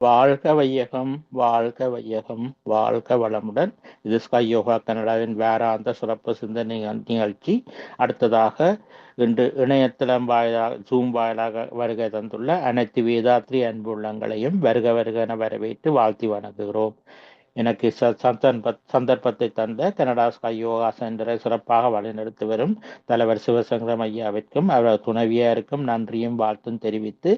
வாழ்க வையகம், வாழ்க வையகம், வாழ்க வளமுடன். இது ஸ்கை யோகா கனடாவின் வாராந்த சிறப்பு சிந்தனை நிகழ்ச்சி. அடுத்ததாக இன்று இணையதளம் வாயிலாக ஜூம் வாயிலாக வருகை தந்துள்ள அனைத்து வேதாத்ரி அன்பு உள்ளங்களையும் வருக வருக என வரவேற்று வாழ்த்தி வணங்குகிறோம். எனக்கு சந்தர்ப்பத்தை தந்த கனடா ஸ்கை யோகா சென்டரை சிறப்பாக வழிநடத்தி வரும் தலைவர் சிவசங்கரம் ஐயாவிற்கும் அவரது துணைவியாருக்கும் நன்றியும் வாழ்த்தும் தெரிவித்து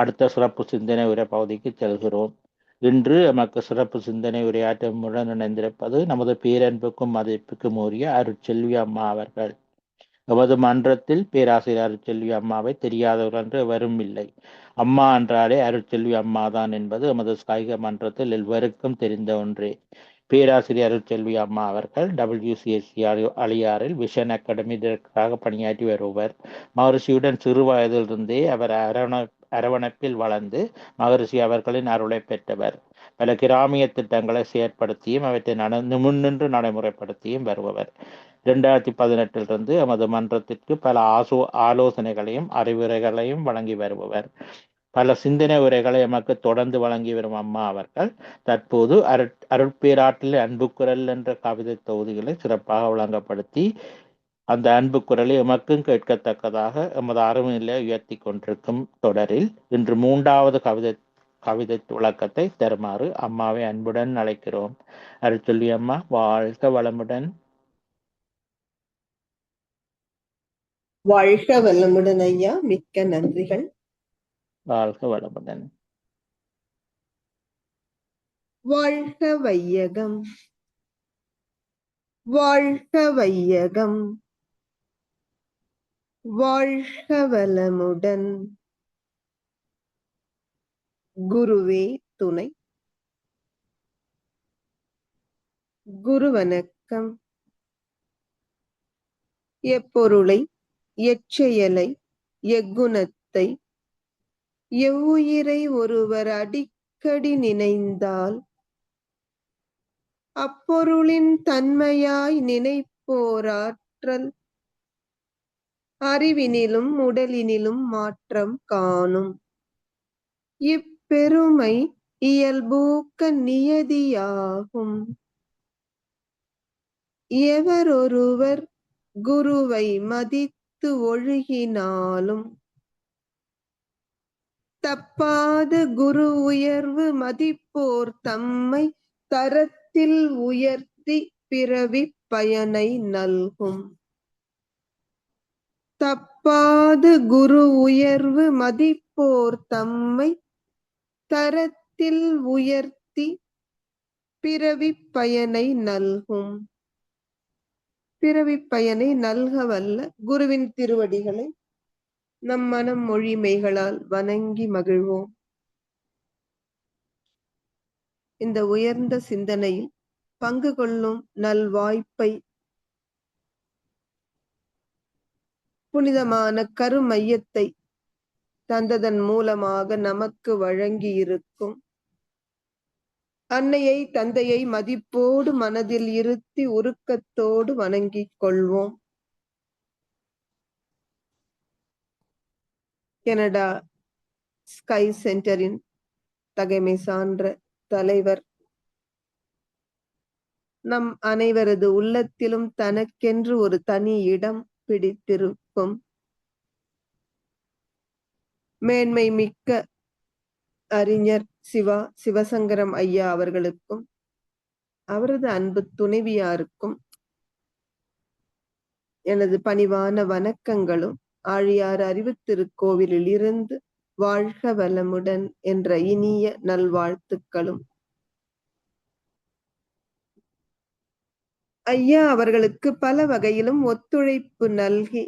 அடுத்த சிறப்பு சிந்தனை உரை பகுதிக்கு செல்கிறோம். இன்று நமக்கு சிறப்பு சிந்தனை உரையாற்றமுடன் இணைந்திருப்பது நமது பேரன்புக்கும் மதிப்புக்கும் உரிய அருட்செல்வி அம்மா அவர்கள். எமது மன்றத்தில் பேராசிரியர் அருட்செல்வி அம்மாவை தெரியாதவர் என்று எவரும் இல்லை. அம்மா என்றாலே அருட்செல்வி அம்மாதான் என்பது எமது ஸ்கைக மன்றத்தில் எல்லோருக்கும் தெரிந்த ஒன்றே. பேராசிரியர் அருட்செல்வி அம்மா அவர்கள் WCSC அழியாறில் விஷன் அகாடமி டைரக்டராக பணியாற்றி வருவர். மகரிஷியுடன் சிறு வயதிலிருந்தே அவர் அரவணைப்பில் வளர்ந்து மகரிஷி அவர்களின் அருளை பெற்றவர். பல கிராமிய திட்டங்களை செயற்படுத்தியும் அவற்றை முன்னின்று நடைமுறைப்படுத்தியும் வருபவர். 2018 எமது மன்றத்திற்கு பல ஆலோசனைகளையும் அறிவுரைகளையும் வழங்கி வருபவர். பல சிந்தனை உரைகளை எமக்கு தொடர்ந்து வழங்கி வரும் அம்மா அவர்கள் தற்போது அருட்பேராற்றில் அன்பு குரல் என்ற கவிதை தொகுதிகளை சிறப்பாக வழங்கப்படுத்தி அந்த அன்பு குரலை எமக்கும் கேட்கத்தக்கதாக எமது அறிவுநிலை உயர்த்தி கொண்டிருக்கும் தொடரில் இன்று 3வது கவிதை விளக்கத்தை தருமாறு அம்மாவை அன்புடன் அழைக்கிறோம். அருட்செல்வி அம்மா, வாழ்க வளமுடன். வாழ்க வளமுடன் ஐயா, மிக்க நன்றிகள். வாழ்க வளமுடன். வாழ்க வையகம், வாழ்க வையகம், வாழ்க வளமுடன். குருவே துணை. குரு வணக்கம். எப்பொருளை, எச்செயலை, எக்குணத்தை, எவ்வுயிரை ஒருவர் அடிக்கடி நினைந்தால் அப்பொருளின் தன்மையாய் நினைப்போராற்றல் அறிவினிலும் உடலினிலும் மாற்றம் காணும். இப்பெருமை இயல்பூக்க நியதியாகும். எவரொருவர் குருவை மதித்து ஒழுகினாலும் தப்பாத குரு உயர்வு மதிப்போர் தம்மை தரத்தில் உயர்த்தி பிறவி பயனை நல்கும். தப்பாத குரு உயர்வு மதிப்போர் தம்மை தரத்தில் உயர்த்தி பிறவி பயனை நல்கும். பிறவி பயனை நல்க வல்ல குருவின் திருவடிகளை நம் மனம் மொழிமைகளால் வணங்கி மகிழ்வோம். இந்த உயர்ந்த சிந்தனையில் பங்கு கொள்ளும் நல்வாய்ப்பை புனிதமான கருமையத்தை தந்ததன் மூலமாக நமக்கு வழங்கி இருக்கும் அன்னையை தந்தையை மதிப்போடு மனதில் இருத்தி உருக்கத்தோடு வணங்கிக் கொள்வோம். கனடா ஸ்கை சென்டரின் தகைமை சான்ற தலைவர் நம் அனைவரது உள்ளத்திலும் தனக்கென்று ஒரு தனி இடம் பிடித்திருக்கும் மேன்மை மிக்க அறிஞர் சிவசங்கரம் ஐயா அவர்களுக்கும் அவரது அன்பு துணைவியாருக்கும் எனது பணிவான வணக்கங்களும் ஆழியார் அறிவுத்திருக்கோவிலில் இருந்து வாழ்க வளமுடன் என்ற இனிய நல்வாழ்த்துக்களும். ஐயா அவர்களுக்கு பல வகையிலும் ஒத்துழைப்பு நல்கி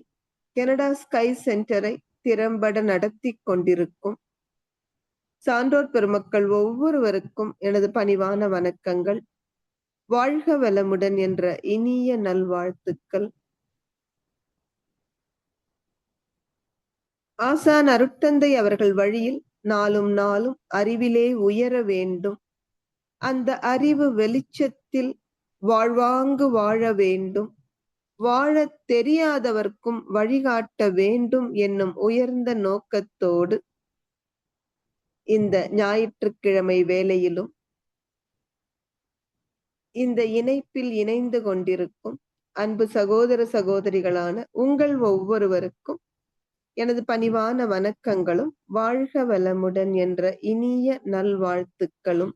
கனடா ஸ்கை சென்டரை திறம்பட நடத்தி கொண்டிருக்கும் சான்றோர் பெருமக்கள் ஒவ்வொருவருக்கும் எனது பணிவான வணக்கங்கள். வாழ்க வளமுடன் என்ற இனிய நல்வாழ்த்துக்கள். ஆசான் அருட்தந்தை அவர்கள் வழியில் நாளும் நாளும் அறிவிலே உயர வேண்டும். அந்த அறிவு வெளிச்சத்தில் வாழ்வாங்கு வாழ வேண்டும். வாழத் தெரியாதவர்க்கும் வழிகாட்ட வேண்டும் என்னும் உயர்ந்த நோக்கத்தோடு இந்த ஞாயிற்றுக்கிழமை வேளையிலும் இந்த இணைப்பில் இணைந்து கொண்டிருக்கும் அன்பு சகோதர சகோதரிகளான உங்கள் ஒவ்வொருவருக்கும் எனது பணிவான வணக்கங்களும் வாழ்க வளமுடன் என்ற இனிய நல்வாழ்த்துக்களும்.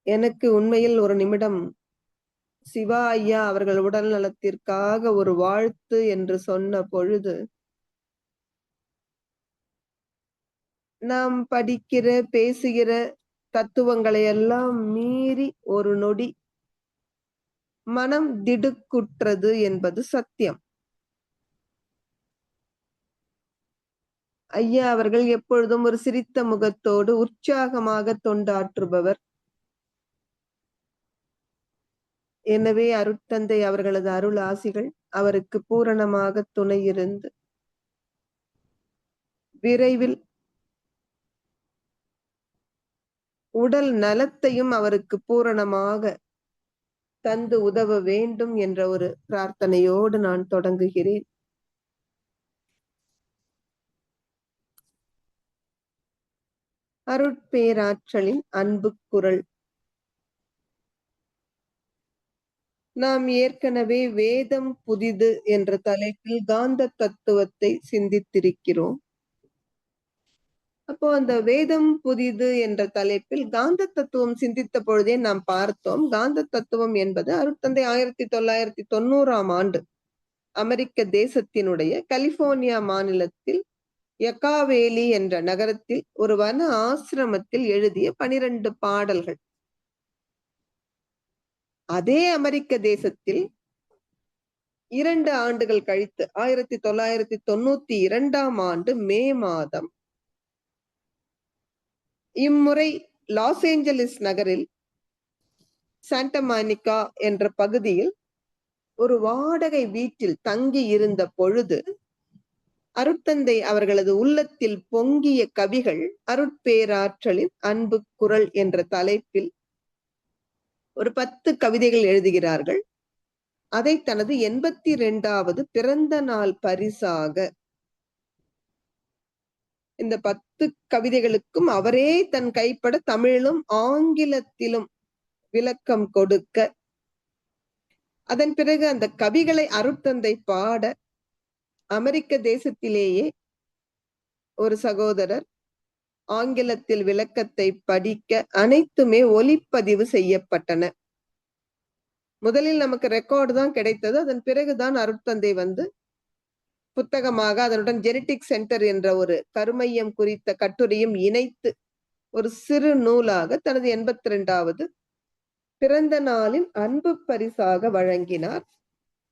எனக்கு உண்மையில் ஒரு நிமிடம் சிவா ஐயா அவர்கள் உடல் நலத்திற்காக ஒரு வாழ்த்து என்று சொன்ன பொழுது நாம் படிக்கிற பேசுகிற தத்துவங்களை எல்லாம் மீறி ஒரு நொடி மனம் திடுக்குற்றது என்பது சத்தியம். ஐயா அவர்கள் எப்பொழுதும் ஒரு சிரித்த முகத்தோடு உற்சாகமாக தொண்டாற்றுபவர். எனவே அருட்தந்தை அவர்களது அருள் ஆசிகள் அவருக்கு பூரணமாக துணை இருந்து விரைவில் உடல் நலத்தையும் அவருக்கு பூரணமாக தந்து உதவ வேண்டும் என்ற ஒரு பிரார்த்தனையோடு நான் தொடங்குகிறேன். அருட்பேராற்றலின் அன்பு குரல். நாம் ஏற்கனவே வேதம் புதிது என்ற தலைப்பில் காந்த தத்துவத்தை சிந்தித்திருக்கிறோம். அப்போ அந்த வேதம் புதிது என்ற தலைப்பில் காந்த தத்துவம் சிந்தித்த பொழுதே நாம் பார்த்தோம். காந்த தத்துவம் என்பது அருட்தந்தை 1990ஆம் ஆண்டு அமெரிக்க தேசத்தினுடைய கலிபோர்னியா மாநிலத்தில் யக்காவேலி என்ற நகரத்தில் ஒரு வன ஆசிரமத்தில் எழுதிய 12 பாடல்கள். அதே அமெரிக்க தேசத்தில் 2 ஆண்டுகள் கழித்து 1992ஆம் ஆண்டு மே மாதம் இம்முறை லாஸ் ஏஞ்சலிஸ் நகரில் சாண்டா மானிகா என்ற பகுதியில் ஒரு வாடகை வீட்டில் தங்கி இருந்த பொழுது அருட்தந்தை அவர்களது உள்ளத்தில் பொங்கிய கவிகள் அருட்பேராற்றலின் அன்பு குரல் என்ற தலைப்பில் ஒரு 10 கவிதைகள் எழுதுகிறார்கள். அதை தனது 82வது பிறந்த நாள் பரிசாக இந்த 10 கவிதைகளுக்கும் அவரே தன் கைப்பட தமிழிலும் ஆங்கிலத்திலும் விளக்கம் கொடுக்க, அதன் பிறகு அந்த கவிகளை அருட்தந்தை பாட அமெரிக்க தேசத்திலேயே ஒரு சகோதரர் ஆங்கிலத்தில் விளக்கத்தை படிக்க அனைத்துமே ஒலிப்பதிவு செய்யப்பட்டன. முதலில் நமக்கு ரெக்கார்டு தான் கிடைத்தது. அதன் பிறகுதான் அருட்தந்தை வந்து புத்தகமாக அதனுடன் ஜெனடிக் சென்டர் என்ற ஒரு கருமையம் குறித்த கட்டுரையும் இணைத்து ஒரு சிறு நூலாக தனது 82வது பிறந்த நாளின் அன்பு பரிசாக வழங்கினார்.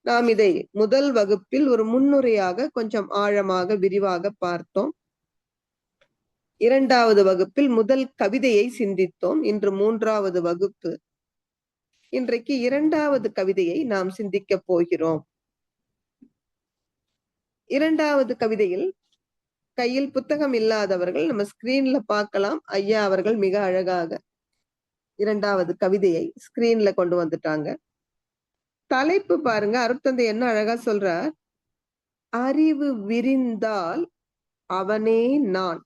நாம் இதை முதல் வகுப்பில் ஒரு முன்னுரையாக கொஞ்சம் ஆழமாக விரிவாக பார்த்தோம். 2வது வகுப்பில் முதல் கவிதையை சிந்தித்தோம். இன்று 3வது வகுப்பு. இன்றைக்கு 2வது கவிதையை நாம் சிந்திக்க போகிறோம். 2வது கவிதையில் கையில் புத்தகம் இல்லாதவர்கள் நம்ம ஸ்கிரீன்ல பார்க்கலாம். ஐயா அவர்கள் மிக அழகாக 2வது கவிதையை ஸ்கிரீன்ல கொண்டு வந்துட்டாங்க. தலைப்பு பாருங்க, அருட்தந்தை என்ன அழகா சொல்றார். அறிவு விரிந்தால் அவனே நான்.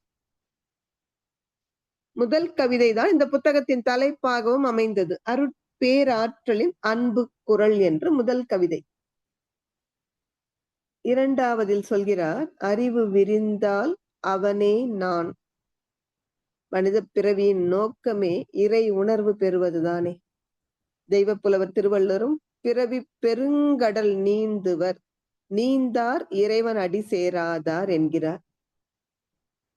முதல் கவிதை தான் இந்த புத்தகத்தின் தலைப்பாகவும் அமைந்தது. அருட்பேராற்றலின் அன்பு குரல் என்று முதல் கவிதை. 2வதில் சொல்கிறார், அறிவு விரிந்தால் அவனே நான். மனித பிறவியின் நோக்கமே இறை உணர்வு பெறுவதுதானே. தெய்வ புலவர் திருவள்ளுவரும் பிறவி பெருங்கடல் நீந்துவர், நீந்தார் இறைவன் அடி சேராதார் என்கிறார்.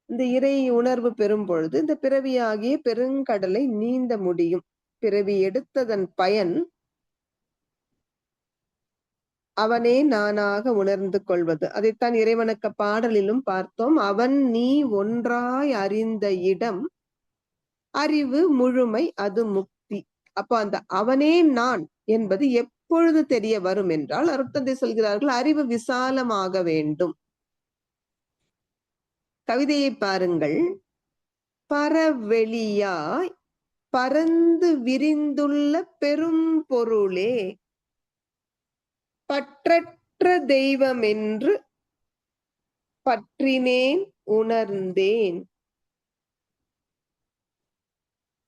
இந்த இறை உணர்வு பெறும் பொழுது இந்த பிறவியாகிய பெருங்கடலை நீந்த முடியும். பிறவி எடுத்ததன் பயன் அவனே நானாக உணர்ந்து கொள்வது. அதைத்தான் இறைவணக்க பாடலிலும் பார்த்தோம். அவன் நீ ஒன்றாய் அறிந்த இடம் அறிவு முழுமை அது முக்தி. அப்போ அந்த அவனே நான் என்பது எப்பொழுது தெரிய வரும் என்றால், அருட்தந்தை சொல்கிறார்கள், அறிவு விசாலமாக வேண்டும். கவிதையை பாருங்கள். பரவெளியாய் பரந்து விரிந்துள்ள பெரும் பொருளே, பற்றற்ற தெய்வம் என்று பற்றினேன் உணர்ந்தேன்.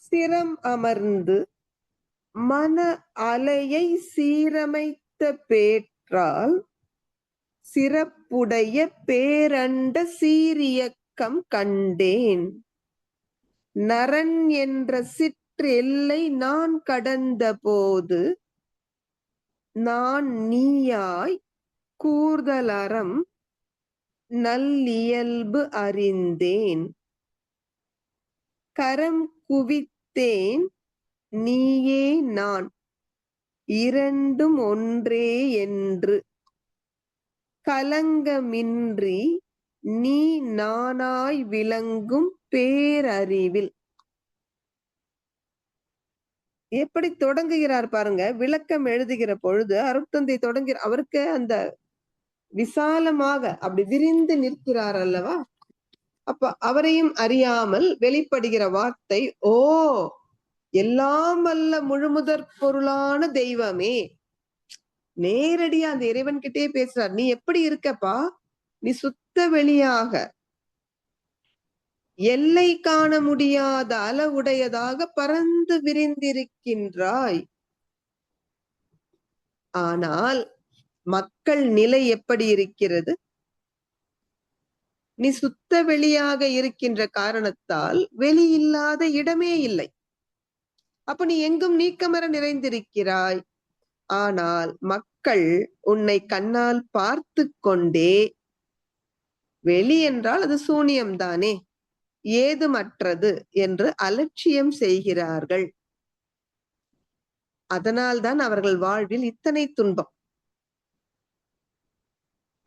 சிரம் அமர்ந்து மன அலையை சீரமைத்த பேற்றால் சிறப்புடைய பேரண்ட சீரியக்கம் கண்டேன். நரன் என்ற சிற்றெல்லை நான் கடந்த போது நான் நீயாய் கூர்தலறம் நல்லியல்பு அறிந்தேன். கரம் குவித்தேன் நீயே நான் இரண்டும் ஒன்றே என்று கலங்கமின்றி நீ நானாய் விளங்கும் பேரறிவில். எப்படி தொடங்குகிறார் பாருங்க. விளக்கம் எழுதுகிற பொழுது அருட்தந்தை தொடங்குகிற அவருக்கு அந்த விசாலமாக அப்படி விரிந்து நிற்கிறார் அல்லவா. அப்ப அவரையும் அறியாமல் வெளிப்படுகிற வார்த்தை, ஓ எல்லாம் அல்ல முழுமுதற் பொருளான தெய்வமே. நேரடியா அந்த இறைவன் கிட்டே பேசுறார். நீ எப்படி இருக்கப்பா? நீ சுத்த வெளியாக எல்லை காண முடியாத அளவுடையதாக பறந்து விரிந்திருக்கின்றாய். ஆனால் மக்கள் நிலை எப்படி இருக்கிறது? நீ சுத்த வெளியாக இருக்கின்ற காரணத்தால் வெளி இல்லாத இடமே இல்லை. அப்ப நீ எங்கும் நீக்கமர நிறைந்திருக்கிறாய். ஆனால் மக்கள் உன்னை கண்ணால் பார்த்து கொண்டே வெளி என்றால் அது சூனியம்தானே, ஏதுமற்றது என்று அலட்சியம் செய்கிறார்கள். அதனால்தான் அவர்கள் வாழ்வில் இத்தனை துன்பம்.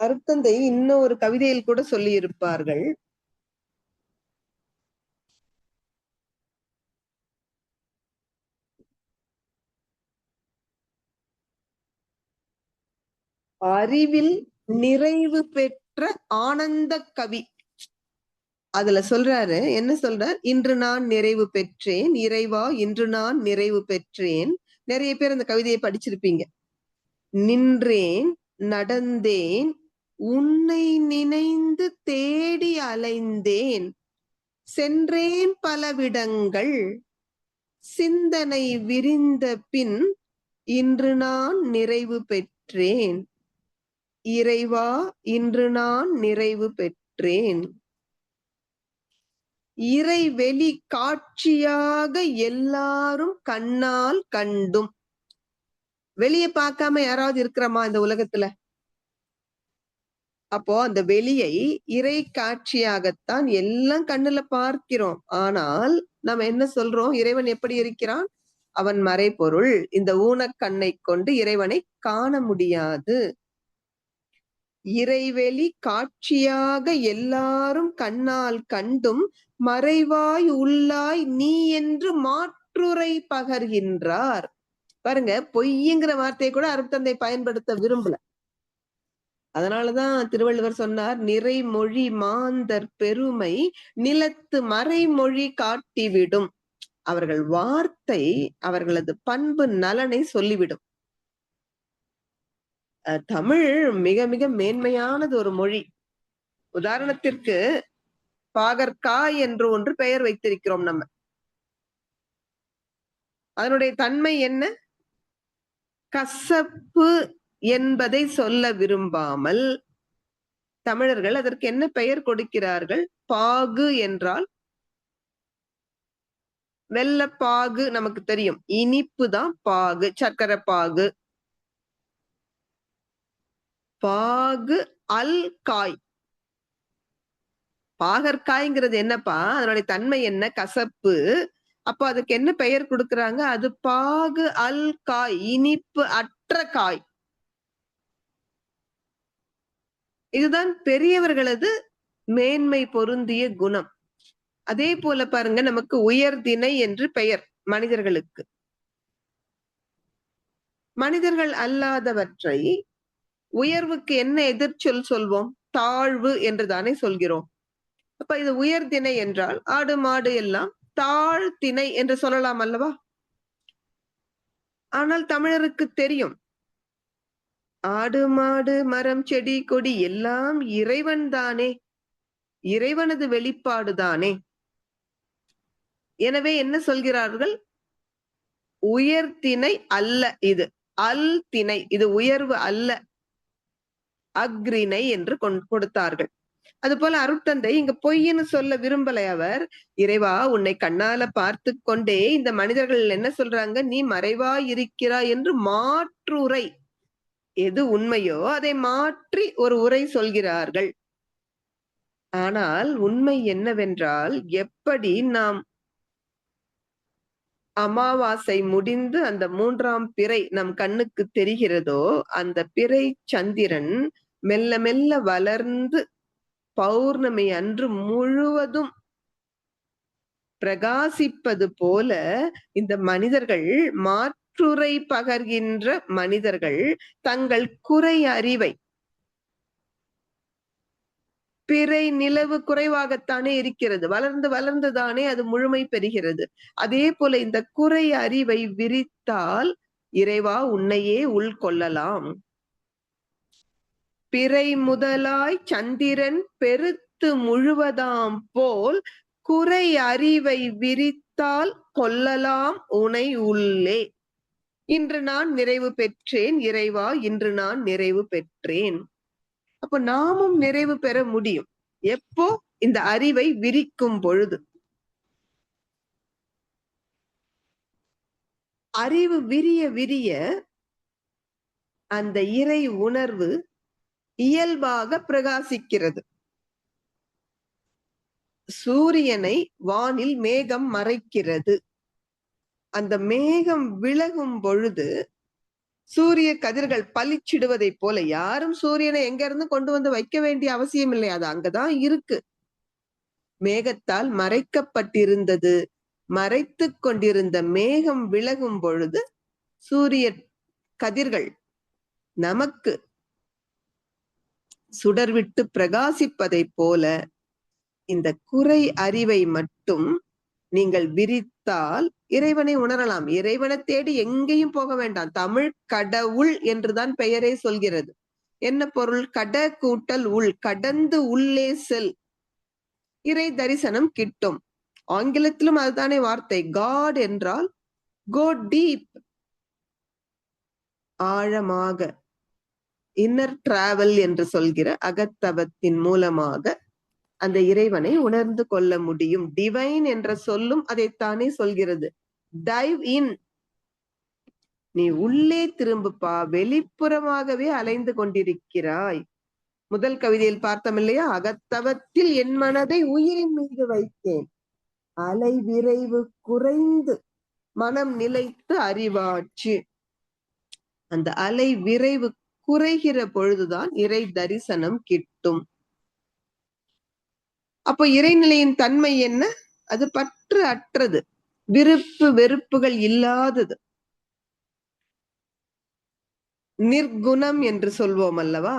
அருட்தந்தை இன்னும் ஒரு கவிதையில் கூட சொல்லி இருப்பார்கள். அறிவில் நிறைவு பெற்ற ஆனந்த கவி. அதுல சொல்றாரு, என்ன சொல்றார்? இன்று நான் நிறைவு பெற்றேன் இறைவா, இன்று நான் நிறைவு பெற்றேன். நிறைய பேர் அந்த கவிதையை படிச்சிருப்பீங்க. நின்றேன் நடந்தேன் உன்னை நினைந்து தேடி அலைந்தேன், சென்றேன் பலவிடங்கள் சிந்தனை விரிந்த பின் இன்று நான் நிறைவு பெற்றேன். இறைவா, இன்று நான் நிறைவு பெற்றேன். இறைவெளி காட்சியாக எல்லாரும் கண்ணால் கண்டும். வெளியே பார்க்காம யாராவது இருக்கிறோமா இந்த உலகத்துல? அப்போ அந்த வெளியை இறை காட்சியாகத்தான் எல்லாம் கண்ணுல பார்க்கிறோம். ஆனால் நம்ம என்ன சொல்றோம்? இறைவன் எப்படி இருக்கிறான்? அவன் மறைபொருள். இந்த ஊனக்கண்ணை கொண்டு இறைவனை காண முடியாது. இறைவெளி காட்சியாக எல்லாரும் கண்ணால் கண்டும் மறைவாய் உள்ளாய் நீ என்று மாற்றுரை பகர்கின்றார். பாருங்க, பொய்ங்கிற வார்த்தையை கூட அருட்தந்தை பயன்படுத்த விரும்பல. அதனாலதான் திருவள்ளுவர் சொன்னார், நிறைமொழி மாந்தர் பெருமை நிலத்து மறைமொழி காட்டிவிடும். அவர்கள் வார்த்தை அவர்களது பண்பு நலனை சொல்லிவிடும். தமிழ் மிக மிக மேன்மையானது ஒரு மொழி. உதாரணத்திற்கு பாகற்காய் என்று ஒன்று பெயர் வைத்திருக்கிறோம் நம்ம. அதனுடைய தன்மை என்ன? கசப்பு என்பதை சொல்ல விரும்பாமல் தமிழர்கள் அதற்கு என்ன பெயர் கொடுக்கிறார்கள்? பாகு என்றால் வெள்ளப்பாகு நமக்கு தெரியும். இனிப்பு தான் பாகு, சர்க்கரை பாகு. பாகு அல் காய். பாகற்காய்ங்கிறது என்னப்பா? அதனுடைய தன்மை என்ன? கசப்பு. அப்ப அதுக்கு என்ன பெயர் கொடுக்கறாங்க? அது பாகு அல் காய், இனிப்பு அற்ற காய். இதுதான் பெரியவர்களது மேன்மை பொருந்திய குணம். அதே போல பாருங்க, நமக்கு உயர்திணை என்று பெயர் மனிதர்களுக்கு. மனிதர்கள் அல்லாதவற்றை உயர்வுக்கு என்ன எதிர்ச்சொல் சொல்வோம்? தாழ்வு என்று தானே சொல்கிறோம். அப்ப இது உயர்திணை என்றால் ஆடு மாடு எல்லாம் தாழ்த்திணை என்று சொல்லலாம் அல்லவா? ஆனால் தமிழருக்கு தெரியும், ஆடு மாடு மரம் செடி கொடி எல்லாம் இறைவன் தானே, இறைவனது வெளிப்பாடு தானே. எனவே என்ன சொல்கிறார்கள்? உயர்திணை அல்ல இது, அல் திணை, இது உயர்வு அல்ல, அக்ரிணை என்று கொடுத்தார்கள். அது போல அருட்தந்தை இங்க பொய்ன்னு சொல்ல விரும்பலை. அவர், இறைவா உன்னை கண்ணால பார்த்து கொண்டே இந்த மனிதர்கள் என்ன சொல்றாங்க, நீ மறைவா இருக்கிறாய் என்று மாற்றுரை, எது உண்மையோ அதை மாற்றி ஒரு உரை சொல்கிறார்கள். ஆனால் உண்மை என்னவென்றால், எப்படி நாம் அமாவாசை முடிந்து அந்த 3ஆம் பிறை நம் கண்ணுக்கு தெரிகிறதோ, அந்த பிறை சந்திரன் மெல்ல மெல்ல வளர்ந்து பௌர்ணமி அன்று முழுவதும் பிரகாசிப்பது போல இந்த மனிதர்கள், மாற்றுரை பகர்கின்ற மனிதர்கள் தங்கள் குறை அறிவை, பிறை நிலவு குறைவாகத்தானே இருக்கிறது, வளர்ந்து வளர்ந்துதானே அது முழுமை பெறுகிறது. அதே போல இந்த குறை அறிவை விரித்தால் இறைவா உன்னையே உள்கொள்ளலாம். பிறை முதலாய் சந்திரன் பெருத்து முழுவதாம் போல் குறை அறிவை விரித்தால் கொள்ளலாம் உனை உள்ளே. இன்று நான் நிறைவு பெற்றேன் இறைவா, இன்று நான் நிறைவு பெற்றேன். அப்ப நாமும் நிறைவு பெற முடியும். எப்போ? இந்த அறிவை விரிக்கும் பொழுது. அறிவு விரிய விரிய அந்த இறை உணர்வு இயல்பாக பிரகாசிக்கிறது. சூரியனை வானில் மேகம் மறைக்கிறது. அந்த மேகம் விலகும் பொழுது சூரிய கதிர்கள் பளிச்சிடுவதை போல, யாரும் சூரியனை எங்க இருந்து கொண்டு வந்து வைக்க வேண்டிய அவசியம் இல்லை, அது அங்கதான் இருக்கு. மேகத்தால் மறைக்கப்பட்டிருந்தது, மறைத்து கொண்டிருந்த மேகம் விலகும் பொழுது சூரிய கதிர்கள் நமக்கு சுடர்விட்டு பிரகாசிப்பதை போல இந்த குறை அறிவை மட்டும் நீங்கள் விரித்தால் இறைவனை உணரலாம். இறைவனை தேடி எங்கேயும் போக வேண்டாம். தமிழ் கடவுள் என்றுதான் பெயரே சொல்கிறது. என்ன பொருள்? கட கூட்டல் உள், கடந்து உள்ளே செல், இறை தரிசனம் கிட்டும். ஆங்கிலத்திலும் அதுதானே வார்த்தை. காட் என்றால் கோ டீப், ஆழமாக, இன்னர் டிராவல் என்று சொல்கிற அகத்தவத்தின் மூலமாக அந்த இறைவனை உணர்ந்து கொள்ள முடியும். டிவைன் என்ற சொல்லும் அதைத்தானே சொல்கிறது. டைவ் இன், நீ உள்ளே திரும்புப்பா, வெளிப்புறமாகவே அலைந்து கொண்டிருக்கிறாய். முதல் கவிதையில் பார்த்தோம் இல்லையா, அகத்தவத்தில் என் மனதை உயிரின் மீது வைத்தேன், அலை விரைவு குறைந்து மனம் நிலைத்து அறிவாச்சு. அந்த அலை விரைவு குறைகிற பொழுதுதான் இறை தரிசனம் கிட்டும். அப்போ இறைநிலையின் தன்மை என்ன? அது பற்று அற்றது, விருப்பு வெறுப்புகள் இல்லாதது, நிர்குணம் என்று சொல்வோம் அல்லவா.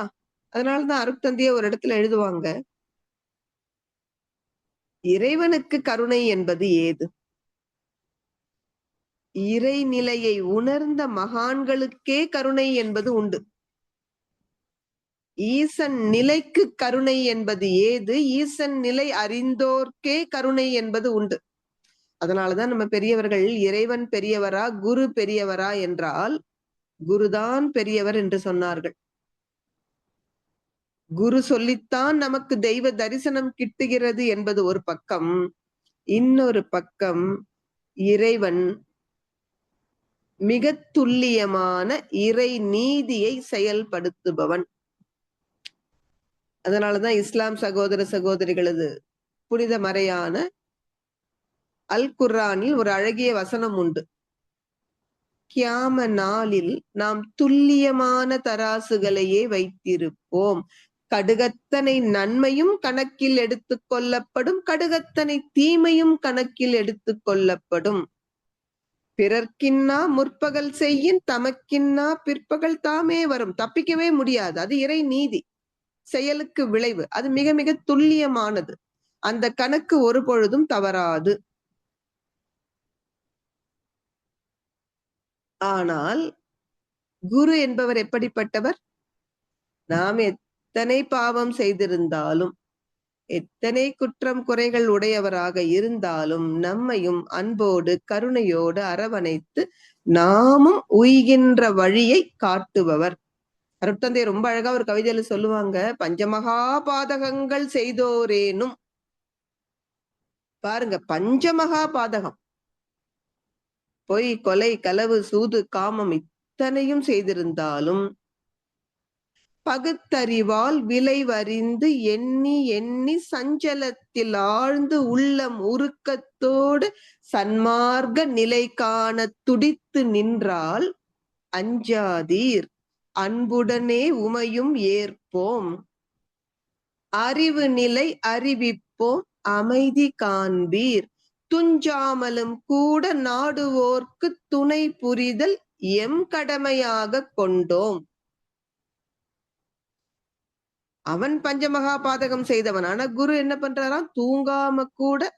அதனாலதான் அருட்தந்தைய ஒரு இடத்துல எழுதுவாங்க, இறைவனுக்கு கருணை என்பது ஏது? இறைநிலையை உணர்ந்த மகான்களுக்கே கருணை என்பது உண்டு. ஈசன் நிலைக்கு கருணை என்பது ஏது? ஈசன் நிலை அறிந்தோர்க்கே கருணை என்பது உண்டு. அதனாலதான் நம்ம பெரியவர்கள் இறைவன் பெரியவரா குரு பெரியவரா என்றால் குருதான் பெரியவர் என்று சொன்னார்கள். குரு சொல்லித்தான் நமக்கு தெய்வ தரிசனம் கிட்டுகிறது என்பது ஒரு பக்கம். இன்னொரு பக்கம் இறைவன் மிக துல்லியமான இறை நீதியை செயல்படுத்துபவன். அதனாலதான் இஸ்லாம் சகோதர சகோதரிகளது புனித மறையான அல் குர்ஆனில் ஒரு அழகிய வசனம் உண்டு. கியாம நாளில் நாம் துல்லியமான தராசுகளையே வைத்திருப்போம், கடுகத்தனை நன்மையும் கணக்கில் எடுத்துக் கொள்ளப்படும், கடுகத்தனை தீமையும் கணக்கில் எடுத்துக் கொள்ளப்படும். பிறர்க்கின்னா முற்பகல் செய்யின் தமக்கின்னா பிற்பகல் தாமே வரும். தப்பிக்கவே முடியாது. அது இறை நீதி, செயலுக்கு விளைவு. அது மிக மிக துல்லியமானது. அந்த கணக்கு ஒரு பொழுதும் தவறாது. ஆனால் குரு என்பவர் எப்படிப்பட்டவர்? நாம் எத்தனை பாவம் செய்திருந்தாலும், எத்தனை குற்றம் குறைகள் உடையவராக இருந்தாலும் நம்மையும் அன்போடு கருணையோடு அரவணைத்து நாமும் உய்கின்ற வழியை காட்டுபவர். அருட்தந்தை ரொம்ப அழகா ஒரு கவிதையில சொல்லுவாங்க, பஞ்சமகா பாதகங்கள் செய்தோரேனும். பாருங்க, பஞ்சமகா பாதகம், பொய், கொலை, களவு, சூது, காமம் இத்தனையும் செய்திருந்தாலும் பகுத்தறிவால் விளைவறிந்து எண்ணி எண்ணி சஞ்சலத்தில் ஆழ்ந்து உள்ளம் உருக்கத்தோடு சன்மார்க்க நிலை காண துடித்து நின்றால் அஞ்சாதீர், அன்புடனே உமையும் ஏற்போம், அறிவு நிலை அறிவிப்போம், அமைதி காண்பீர், துஞ்சாமலும் கூட நாடுவோர்க்கு துணை புரிதல் எம் கடமையாக கொண்டோம். அவன் பஞ்சமகா பாதகம் செய்தவன். ஆனா குரு என்ன பண்றாராம், தூங்காம கூட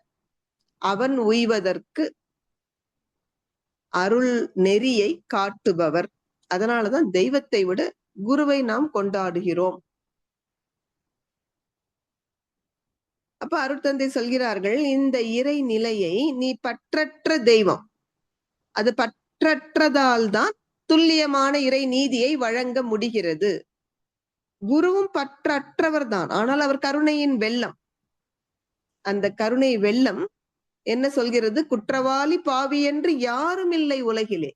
அவன் உய்வதற்கு அருள் நெறியை காட்டுபவர். அதனாலதான் தெய்வத்தை விட குருவை நாம் கொண்டாடுகிறோம். அப்ப அருட்தந்தை சொல்கிறார்கள், இந்த இறை நிலையை நீ பற்றற்ற தெய்வம், அது பற்றற்றதால் தான் துல்லியமான இறை நீதியை வழங்க முடிகிறது. குருவும் பற்றற்றவர் தான், ஆனால் அவர் கருணையின் வெள்ளம். அந்த கருணை வெள்ளம் என்ன சொல்கிறது, குற்றவாளி பாவி என்று யாரும் இல்லை உலகிலே,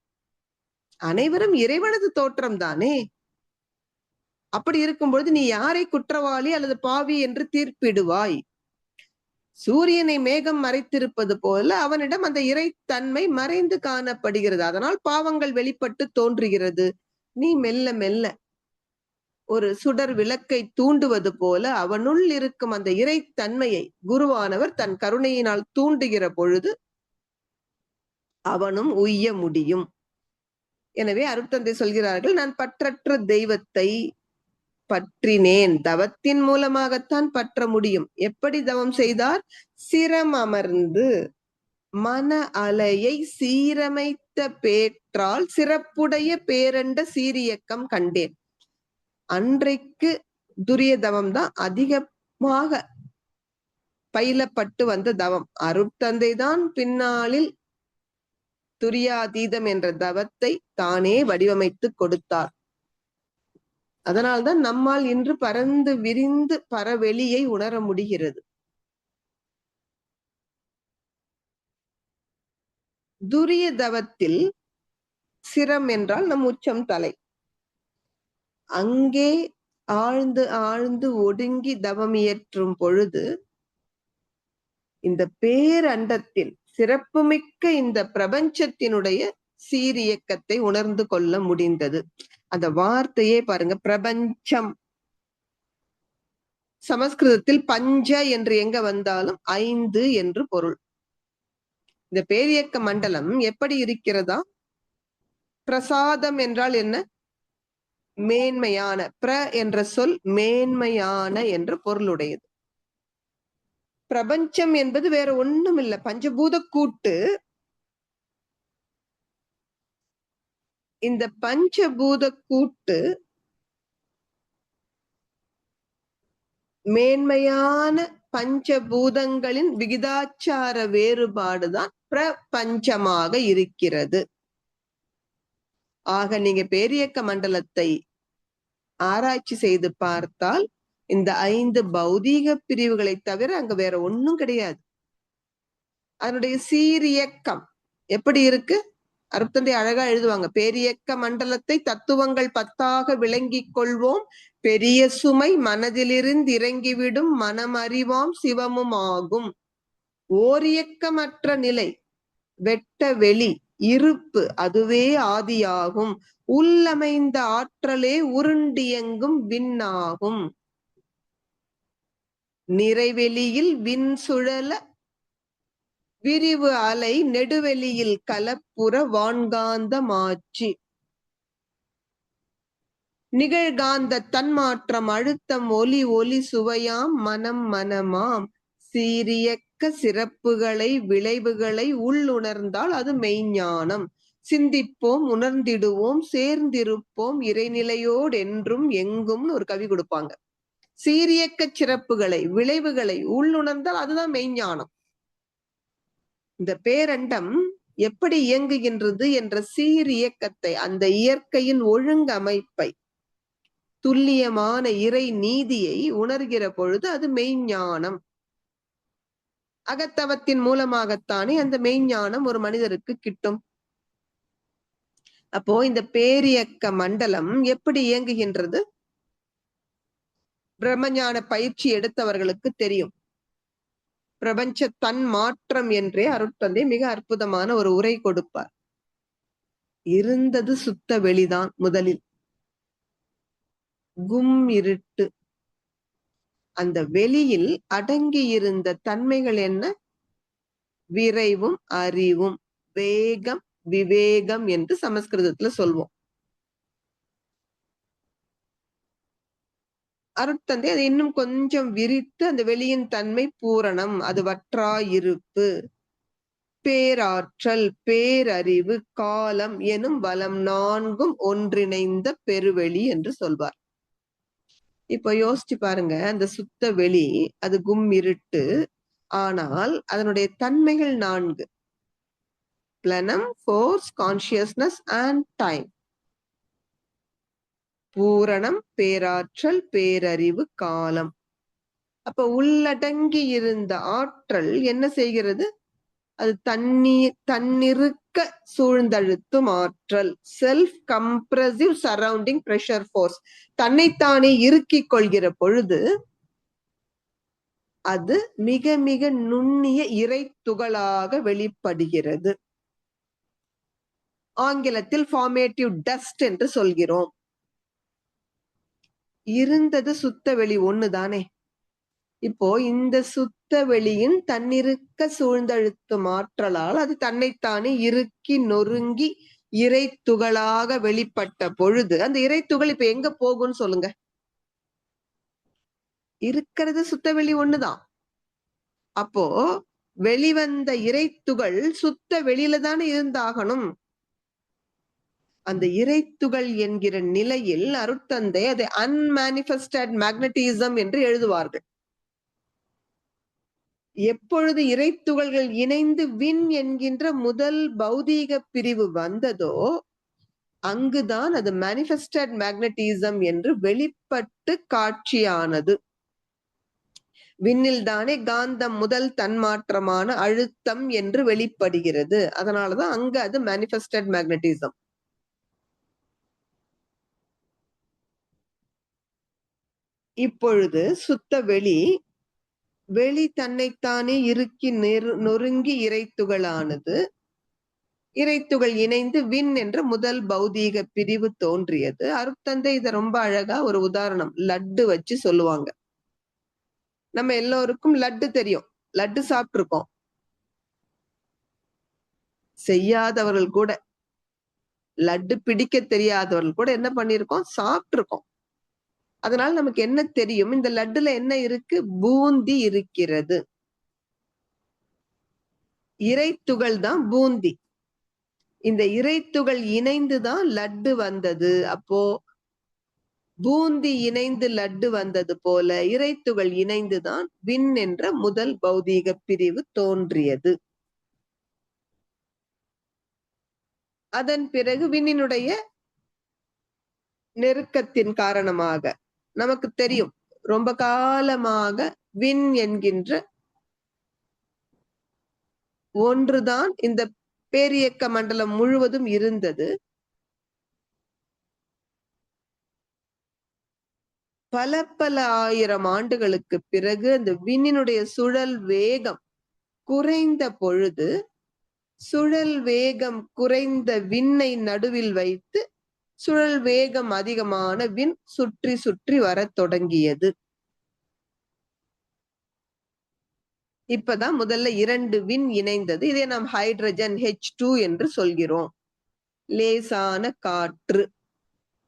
அனைவரும் இறைவனது தோற்றம் தானே. அப்படி இருக்கும்பொழுது நீ யாரை குற்றவாளி அல்லது பாவி என்று தீர்ப்பிடுவாய்? சூரியனை மேகம் மறைத்திருப்பது போல அவனிடம் அந்த இறைத்தன்மை மறைந்து காணப்படுகிறது. அதனால் பாவங்கள் வெளிப்பட்டு தோன்றுகிறது. நீ மெல்ல மெல்ல ஒரு சுடர் விளக்கை தூண்டுவது போல அவனுள் இருக்கும் அந்த இறைத்தன்மையை குருவானவர் தன் கருணையினால் தூண்டுகிற பொழுது அவனும் உய்ய முடியும். எனவே அருட்தந்தை சொல்கிறார்கள், நான் பற்றற்ற தெய்வத்தை பற்றினேன், தவத்தின் மூலமாகத்தான் பற்ற முடியும். எப்படி தவம் செய்தார்? சிரம் அமர்ந்து மன அலையை சீரமைத்த பேற்றால் சிறப்புடைய பேரண்ட சீரியக்கம் கண்டேன். அன்றைக்கு துரிய தவம் தான் அதிகமாக பயிலப்பட்டு வந்த தவம். அருட்தந்தை தான் பின்னாளில் துரியாதீதம் என்ற தவத்தை தானே வடிவமைத்து கொடுத்தார். அதனால்தான் நம்மால் இன்று பறந்து விரிந்து பரவெளியை உணர முடிகிறது. துரிய தவத்தில் சிரம் என்றால் நம் உச்சம் தலை. அங்கே ஆழ்ந்து ஆழ்ந்து ஒடுங்கி தவம் இயற்றும் பொழுது இந்த பேரண்டத்தில் சிறப்புமிக்க இந்த பிரபஞ்சத்தினுடைய சீரியக்கத்தை உணர்ந்து கொள்ள முடிந்தது. அந்த வார்த்தையே பாருங்க, பிரபஞ்சம். சமஸ்கிருதத்தில் பஞ்ச என்று எங்க வந்தாலும் 5 என்று பொருள். இந்த பேரியக்க மண்டலம் எப்படி இருக்கிறதா? பிரசாதம் என்றால் என்ன? மேன்மையான. பிர என்ற சொல் மேன்மையான என்ற பொருளுடையது. பிரபஞ்சம் என்பது வேற ஒண்ணும் இல்லை, பஞ்சபூத கூட்டு. இந்த பஞ்சபூத கூட்டு மேன்மையான பஞ்சபூதங்களின் விகிதாச்சார வேறுபாடுதான் பிரபஞ்சமாக இருக்கிறது. ஆக நீங்க பேரியக்க மண்டலத்தை ஆராய்ச்சி செய்து பார்த்தால் இந்த 5 பௌதீக பிரிவுகளை தவிர அங்க வேற ஒண்ணும் கிடையாது. அதனுடைய சீரியக்கம் எப்படி இருக்கு? அருட்தந்தை அழகா எழுதுவாங்க, பேரியக்க மண்டலத்தை தத்துவங்கள் 10ஆக விளங்கிக் கொள்வோம், பெரிய சுமை மனதிலிருந்து இறங்கிவிடும், மனமறிவாம் சிவமும் ஆகும். ஓரியக்கமற்ற நிலை, வெட்ட வெளி இருப்பு, அதுவே ஆதியாகும். உள்ளமைந்த ஆற்றலே உருண்டியங்கும் விண்ணாகும். நிறைவெளியில் விண் சுழல விரிவு அலை நெடுவெளியில் கலப்புற வான்காந்தமாட்சி. நிகழ்காந்த தன்மாற்றம் அழுத்தம் ஒலி ஒலி சுவையாம் மனம் மனமாம். சீரியக்க சிறப்புகளை விளைவுகளை உள்ளுணர்ந்தால் அது மெய்ஞானம். சிந்திப்போம், உணர்ந்திடுவோம், சேர்ந்திருப்போம் இறைநிலையோடு என்றும் எங்கும்னு ஒரு கவி கொடுப்பாங்க. சீரியக்க சிறப்புகளை, விளைவுகளை உள்ளுணர்ந்தால் அதுதான் மெய்ஞானம். இந்த பேரண்டம் எப்படி இயங்குகின்றது என்ற சீரியக்கத்தை, அந்த இயற்கையின் ஒழுங்கமைப்பை, துல்லியமான இறை நீதியை உணர்கிற பொழுது அது மெய்ஞானம். அகத்தவத்தின் மூலமாகத்தானே அந்த மெய்ஞானம் ஒரு மனிதருக்கு கிட்டும். அப்போ இந்த பேரியக்க மண்டலம் எப்படி இயங்குகின்றது? பிரம்மஞான பயிற்சி எடுத்தவர்களுக்கு தெரியும். பிரபஞ்ச தன் மாற்றம் என்றே அருட்தந்தை மிக அற்புதமான ஒரு உரை கொடுப்பார். இருந்தது சுத்த வெளிதான். முதலில் கும் இருட்டு. அந்த வெளியில் அடங்கி இருந்த தன்மைகள் என்ன? விரைவும் அறிவும், வேகம், விவேகம் என்று சமஸ்கிருதத்துல சொல்வோம். அருட்தந்தை அதை இன்னும் கொஞ்சம் விரித்து அந்த வெளியின் தன்மை பூரணம், அது வற்றாயிருப்பு, பேராற்றல், பேரறிவு, காலம் எனும் வலம் நான்கும் ஒன்றிணைந்த பெருவெளி என்று சொல்வார். இப்ப யோசிச்சு பாருங்க, அந்த சுத்த வெளி அது கும் இருட்டு, ஆனால் அதனுடைய தன்மைகள் 4: பிளனம், ஃபோர்ஸ், கான்சியஸ்னஸ் அண்ட் டைம். பூரணம், பேராற்றல், பேரறிவு, காலம். அப்ப உள்ளடங்கி இருந்த ஆற்றல் என்ன செய்கிறது? அது தன்னிருக்க சூழ்ந்தழுத்தும் ஆற்றல், self compressive surrounding pressure force. தன்னைத்தானே இறுக்கிக் கொள்கிற பொழுது அது மிக மிக நுண்ணிய இறை துகளாக வெளிப்படுகிறது. ஆங்கிலத்தில் ஃபார்மேட்டிவ் டஸ்ட் என்று சொல்கிறோம். இருந்தது சுத்த வெளி ஒண்ணுதானே. இப்போ இந்த சுத்த வெளியின் தன்னிருக்க சூழ்ந்தழுத்தும் ஆற்றலால் அது தன்னைத்தானே இறுக்கி நொறுங்கி இறை துகளாக வெளிப்பட்ட பொழுது அந்த இறை துகள் இப்ப எங்க போகும்னு சொல்லுங்க? இருக்கிறது சுத்த வெளி ஒண்ணுதான். அப்போ வெளிவந்த இறை துகள் சுத்த வெளியில தானே இருந்தாகணும். அந்த இறைத்துகள் என்கிற நிலையில் அருட்தந்தை அதை அன்மானிஃபெஸ்டட் மேக்னட்டிசம் என்று எழுதுவார்கள். எப்பொழுது இறைத்துகள்கள் இணைந்து விண் என்கின்ற முதல் பௌதீக பிரிவு வந்ததோ அங்குதான் அது மேனிஃபெஸ்டட் மேக்னட்டிசம் என்று வெளிப்பட்டு காட்சியானது. விண்ணில் தானே காந்தம் முதல் தன்மாற்றமான அழுத்தம் என்று வெளிப்படுகிறது. அதனாலதான் அங்க அது மேனிஃபெஸ்டட் மேக்னட்டிசம். இப்பொழுது சுத்த வெளி தன்னைத்தானே இறுக்கி நொறுங்கி இறைத்துகளானது. இறைத்துகள் இணைந்து விண் என்ற முதல் பௌதீக பிரிவு தோன்றியது. அருட்தந்தை இதை ரொம்ப அழகா ஒரு உதாரணம் லட்டு வச்சு சொல்லுவாங்க. நம்ம எல்லோருக்கும் லட்டு தெரியும், லட்டு சாப்பிட்டிருக்கோம். செய்யாதவர்கள் கூட, லட்டு பிடிக்க தெரியாதவர்கள் கூட என்ன பண்ணிருக்கோம்? சாப்பிட்டிருக்கோம். அதனால நமக்கு என்ன தெரியும்? இந்த லட்டுல என்ன இருக்கு? பூந்தி இருக்கிறது. இறைத்துகள் தான் பூந்தி. இந்த இறைத்துகள் இணைந்துதான் லட்டு வந்தது. அப்போ பூந்தி இணைந்து லட்டு வந்தது போல இறைத்துகள் இணைந்துதான் விண் என்ற முதல் பௌதீக பிரிவு தோன்றியது. அதன் பிறகு விண்ணினுடைய நெருக்கத்தின் காரணமாக நமக்கு தெரியும், ரொம்ப காலமாக விண் என்கின்ற ஒன்றுதான் இந்த பேரியக்க மண்டலம் முழுவதும் இருந்தது. பல பல ஆயிரம் ஆண்டுகளுக்கு பிறகு அந்த விண்ணினுடைய சுழல் வேகம் குறைந்த பொழுது, சுழல் வேகம் குறைந்த விண்ணை நடுவில் வைத்து சுழல் வேகம் அதிகமான விண் சுற்றி சுற்றி வர தொடங்கியது. இப்பதான் முதல்ல 2 விண் இணைந்தது. இதை நாம் ஹைட்ரஜன் H2 என்று சொல்கிறோம். லேசான காற்று.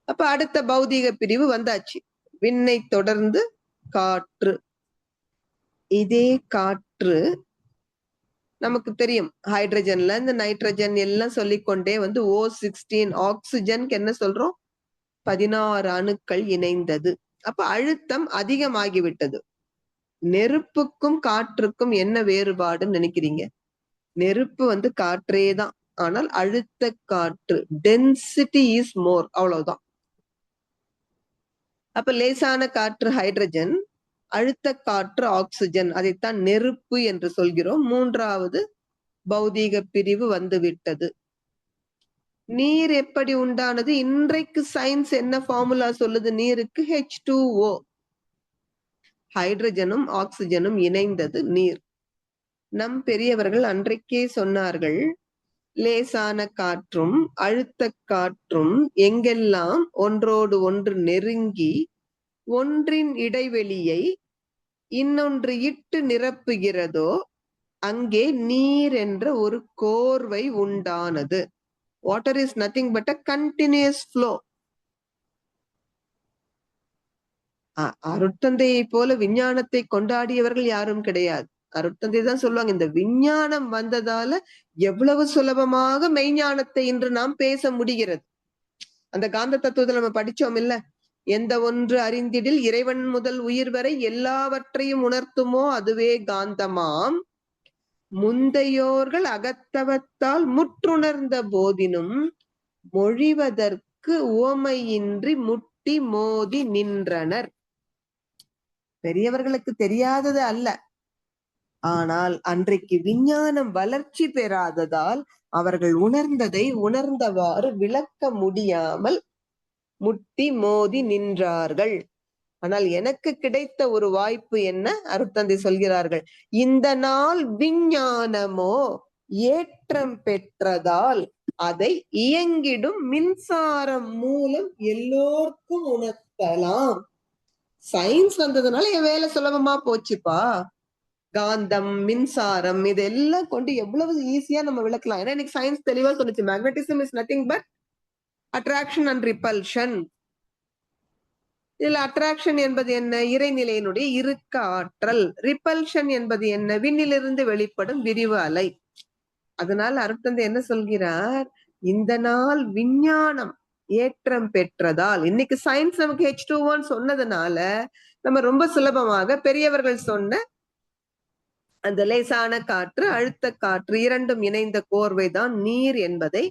அப்ப அடுத்த பௌதீக பிரிவு வந்தாச்சு. விண்ணை தொடர்ந்து காற்று. இதே காற்று நமக்கு தெரியும் ஹைட்ரஜன்ல இந்த நைட்ரஜன் எல்லாம் சொல்லிக்கொண்டே வந்து O16 ஆக்சிஜனுக்கு என்ன சொல்றோம் 16 அணுக்கள் இணைந்தது. அப்ப அழுத்தம் அதிகமாகிவிட்டது. நெருப்புக்கும் காற்றுக்கும் என்ன வேறுபாடுன்னு நினைக்கிறீங்க? நெருப்பு வந்து காற்றே தான், ஆனால் அழுத்த காற்று டென்சிட்டி இஸ் மோர், அவ்வளவுதான். அப்ப லேசான காற்று ஹைட்ரஜன், அழுத்த காற்று ஆக்சிஜன், அதைத்தான் நெருப்பு என்று சொல்கிறோம். மூன்றாவது பௌதீக பிரிவு வந்து விட்டது. நீர் எப்படி உண்டானது? இன்றைக்கு சயின்ஸ் என்ன ஃபார்முலா சொல்லுது நீருக்கு? H2O, ஹைட்ரஜனும் ஆக்சிஜனும் இணைந்தது நீர். நம் பெரியவர்கள் அன்றைக்கே சொன்னார்கள், லேசான காற்றும் அழுத்த காற்றும் எங்கெல்லாம் ஒன்றோடு ஒன்று நெருங்கி ஒன்றின் இடைவெளியை இன்னொன்று இட்டு நிரப்புகிறதோ அங்கே நீர் என்ற ஒரு கோர்வை உண்டானது. Water is nothing but a continuous flow. அருட்தந்தையை போல விஞ்ஞானத்தை கொண்டாடியவர்கள் யாரும் கிடையாது. அருட்தந்தை தான் சொல்லுவாங்க, இந்த விஞ்ஞானம் வந்ததால எவ்வளவு சுலபமாக மெய்ஞானத்தை இன்று நாம் பேச முடிகிறது. அந்த காந்த தத்துவத்தை நம்ம படிச்சோம் இல்ல, எந்த ஒன்று அறிந்திடில் இறைவன் முதல் உயிர் வரை எல்லாவற்றையும் உணர்த்துமோ அதுவே காந்தமாம். முந்தையோர்கள் அகத்தவத்தால் முற்றுணர்ந்த போதினும் மொழிவதற்கு உவமையின்றி முட்டி மோதி நின்றனர். பெரியவர்களுக்கு தெரியாதது அல்ல, ஆனால் அன்றைக்கு விஞ்ஞானம் வளர்ச்சி பெறாததால் அவர்கள் உணர்ந்ததை உணர்ந்தவாறு விளக்க முடியாமல் முட்டி மோதி நின்றார்கள். ஆனால் எனக்கு கிடைத்த ஒரு வாய்ப்பு என்ன? அருட்தந்தை சொல்கிறார்கள், இந்த நாள் விஞ்ஞானமோ ஏற்றம் பெற்றதால் அதை இயங்கிடும் மின்சாரம் மூலம் எல்லோருக்கும் உணர்த்தலாம். சயின்ஸ் வந்ததுனால என் வேலை சுலபமா போச்சுப்பா. காந்தம், மின்சாரம் இதெல்லாம் கொண்டு எவ்வளவு ஈஸியா நம்ம விளக்கலாம். ஏன்னா இன்னைக்கு சயின்ஸ் தெளிவா சொல்லுச்சு, magnetism is nothing but attraction and repulsion. இதுல அட்ராக்ஷன் என்பது என்ன? இறைநிலையினுடைய இறுக்க ஆற்றல். ரிப்பல்ஷன் என்பது என்ன? விண்ணிலிருந்து வெளிப்படும் விரிவு அலை. அதனால அருட்தந்தை என்ன சொல்கிறார், இந்த நாள் விஞ்ஞானம் ஏற்றம் பெற்றதால், இன்னைக்கு சயின்ஸ் நமக்கு H2O சொன்னதுனால நம்ம ரொம்ப சுலபமாக பெரியவர்கள் சொன்ன அந்த லேசான காற்று அழுத்த காற்று இரண்டும் இணைந்த கோர்வைதான் நீர் என்பதை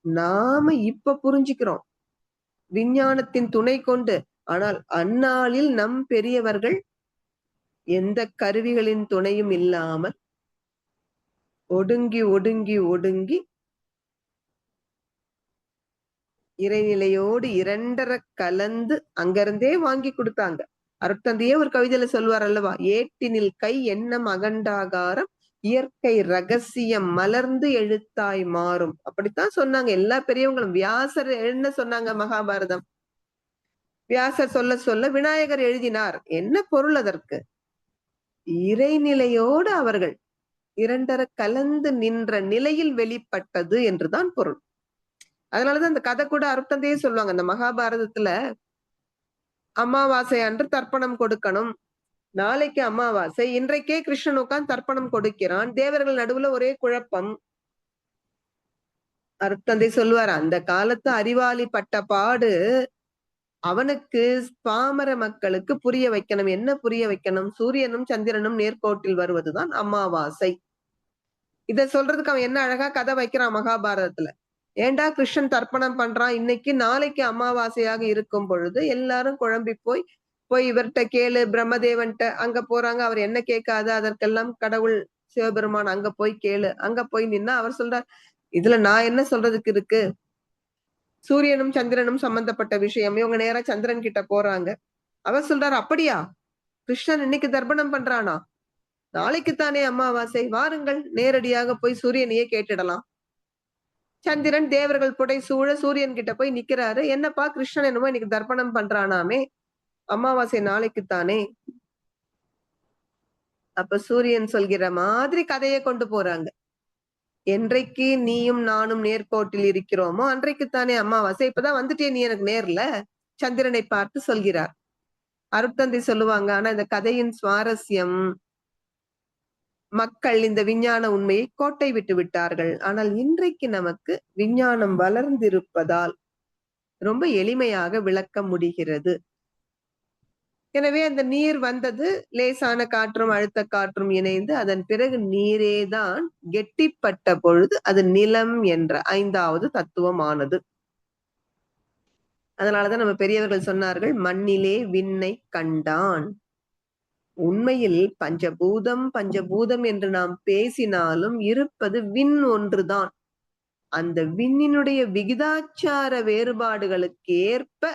நாம இப்ப புரிஞ்சுக்கிறோம் விஞ்ஞானத்தின் துணை கொண்டு. ஆனால் அந்நாளில் நம் பெரியவர்கள் எந்த கருவிகளின் துணையும் இல்லாமல் ஒடுங்கி ஒடுங்கி ஒடுங்கி இறைநிலையோடு இரண்டரை கலந்து அங்கிருந்தே வாங்கி கொடுத்தாங்க. அருட்தந்தையே ஒரு கவிதையில சொல்வார் அல்லவா, ஏட்டினில் கை எண்ணம் அகண்டாகாரம் இயற்கை ரகசியம் மலர்ந்து எழுத்தாய் மாறும். அப்படித்தான் சொன்னாங்க எல்லா பெரியவங்களும். வியாசர் என்ன சொன்னாங்க? மகாபாரதம் வியாசர் சொல்ல சொல்ல விநாயகர் எழுதினார். என்ன பொருள் அதற்கு? இறைநிலையோடு அவர்கள் இரண்டரை கலந்து நின்ற நிலையில் வெளிப்பட்டது என்றுதான் பொருள். அதனாலதான் அந்த கதை கூட அருட்தந்தையே சொல்லுவாங்க, அந்த மகாபாரதத்துல அமாவாசை அன்று தர்ப்பணம் கொடுக்கணும், நாளைக்கு அமாவாசை, இன்றைக்கே கிருஷ்ணன் உட்கார்ந்து தர்ப்பணம் கொடுக்கிறான், தேவர்கள் நடுவுல ஒரே குழப்பம். அருட்தந்தை சொல்லுவார், அந்த காலத்து அறிவாளி பட்ட பாடு அவனுக்கு பாமர மக்களுக்கு புரிய வைக்கணும். என்ன புரிய வைக்கணும்? சூரியனும் சந்திரனும் நேர்கோட்டில் வருவதுதான் அமாவாசை. இத சொல்றதுக்கு அவன் என்ன அழகா கதை வைக்கிறான் மகாபாரதத்துல. ஏண்டா கிருஷ்ணன் தர்ப்பணம் பண்றான் இன்னைக்கு, நாளைக்கு அமாவாசையாக இருக்கும் பொழுது எல்லாரும் குழம்பி போய் இவர்கிட்ட கேளு, பிரம்மதேவன்ட்ட அங்க போறாங்க. அவர் என்ன கேட்காத, அதற்கெல்லாம் கடவுள் சிவபெருமான் அங்க போய் கேளு. அங்க போய் நின்னா அவர் சொல்றார், இதுல நான் என்ன சொல்றதுக்கு இருக்கு? சூரியனும் சந்திரனும் சம்பந்தப்பட்ட விஷயம். இவங்க நேரா சந்திரன் கிட்ட போறாங்க. அவர் சொல்றாரு, அப்படியா கிருஷ்ணன் இன்னைக்கு தர்ப்பணம் பண்றானா? நாளைக்குத்தானே அமாவாசை, வாருங்கள் நேரடியாக போய் சூரியனையே கேட்டுடலாம். சந்திரன் தேவர்கள் புடை சூழ சூரியன் கிட்ட போய் நிக்கிறாரு. என்னப்பா கிருஷ்ணன் என்னமோ இன்னைக்கு தர்ப்பணம் பண்றானாமே, அமாவாசை நாளைக்குத்தானே. அப்ப சூரியன் சொல்கிற மாதிரி கதையை கொண்டு போறாங்க. என்றைக்கு நீயும் நானும் நேர்கோட்டில் இருக்கிறோமோ அன்றைக்குத்தானே அமாவாசை. இப்பதான் வந்துட்டே நீ எனக்கு நேர்ல, சந்திரனை பார்த்து சொல்கிறார். அருட்தந்தை சொல்லுவாங்க, ஆனா இந்த கதையின் சுவாரஸ்யம் மக்கள் இந்த விஞ்ஞான உண்மையை கோட்டை விட்டு விட்டார்கள். ஆனால் இன்றைக்கு நமக்கு விஞ்ஞானம் வளர்ந்திருப்பதால் ரொம்ப எளிமையாக விளக்க முடிகிறது. எனவே அந்த நீர் வந்தது, லேசான காற்றும் அழுத்த காற்றும் இணைந்து அதன் பிறகு நீரேதான் கெட்டிப்பட்ட பொழுது அது நிலம் என்ற 5வது தத்துவமானது. அதனாலதான் நம்ம பெரியவர்கள் சொன்னார்கள், மண்ணிலே விண்ணை கண்டான். உண்மையில் பஞ்சபூதம் பஞ்சபூதம் என்று நாம் பேசினாலும் இருப்பது விண் ஒன்றுதான். அந்த விண்ணினுடைய விகிதாச்சார வேறுபாடுகளுக்கு ஏற்ப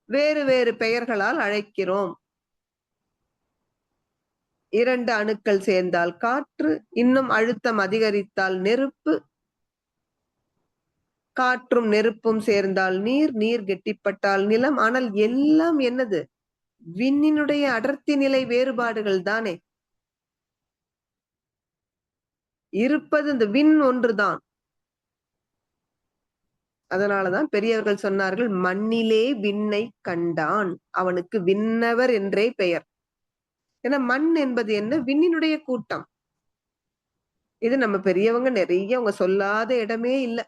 வேறு வேறு பெயர்களால் அழைக்கிறோம். 2 அணுக்கள் சேர்ந்தால் காற்று, இன்னும் அழுத்தம் அதிகரித்தால் நெருப்பு, காற்றும் நெருப்பும் சேர்ந்தால் நீர், நீர் கெட்டிப்பட்டால் நிலம். ஆனால் எல்லாம் என்னது? விண்ணினுடைய அடர்த்தி நிலை வேறுபாடுகள் தானே. இருப்பது இந்த விண் ஒன்றுதான். அதனாலதான் பெரியவர்கள் சொன்னார்கள், மண்ணிலே விண்ணை கண்டான். அவனுக்கு விண்ணவர் என்றே பெயர். ஏன்னா மண் என்பது என்ன? விண்ணினுடைய கூட்டம். இது நம்ம பெரியவங்க நிறைய அவங்க சொல்லாத இடமே இல்லை.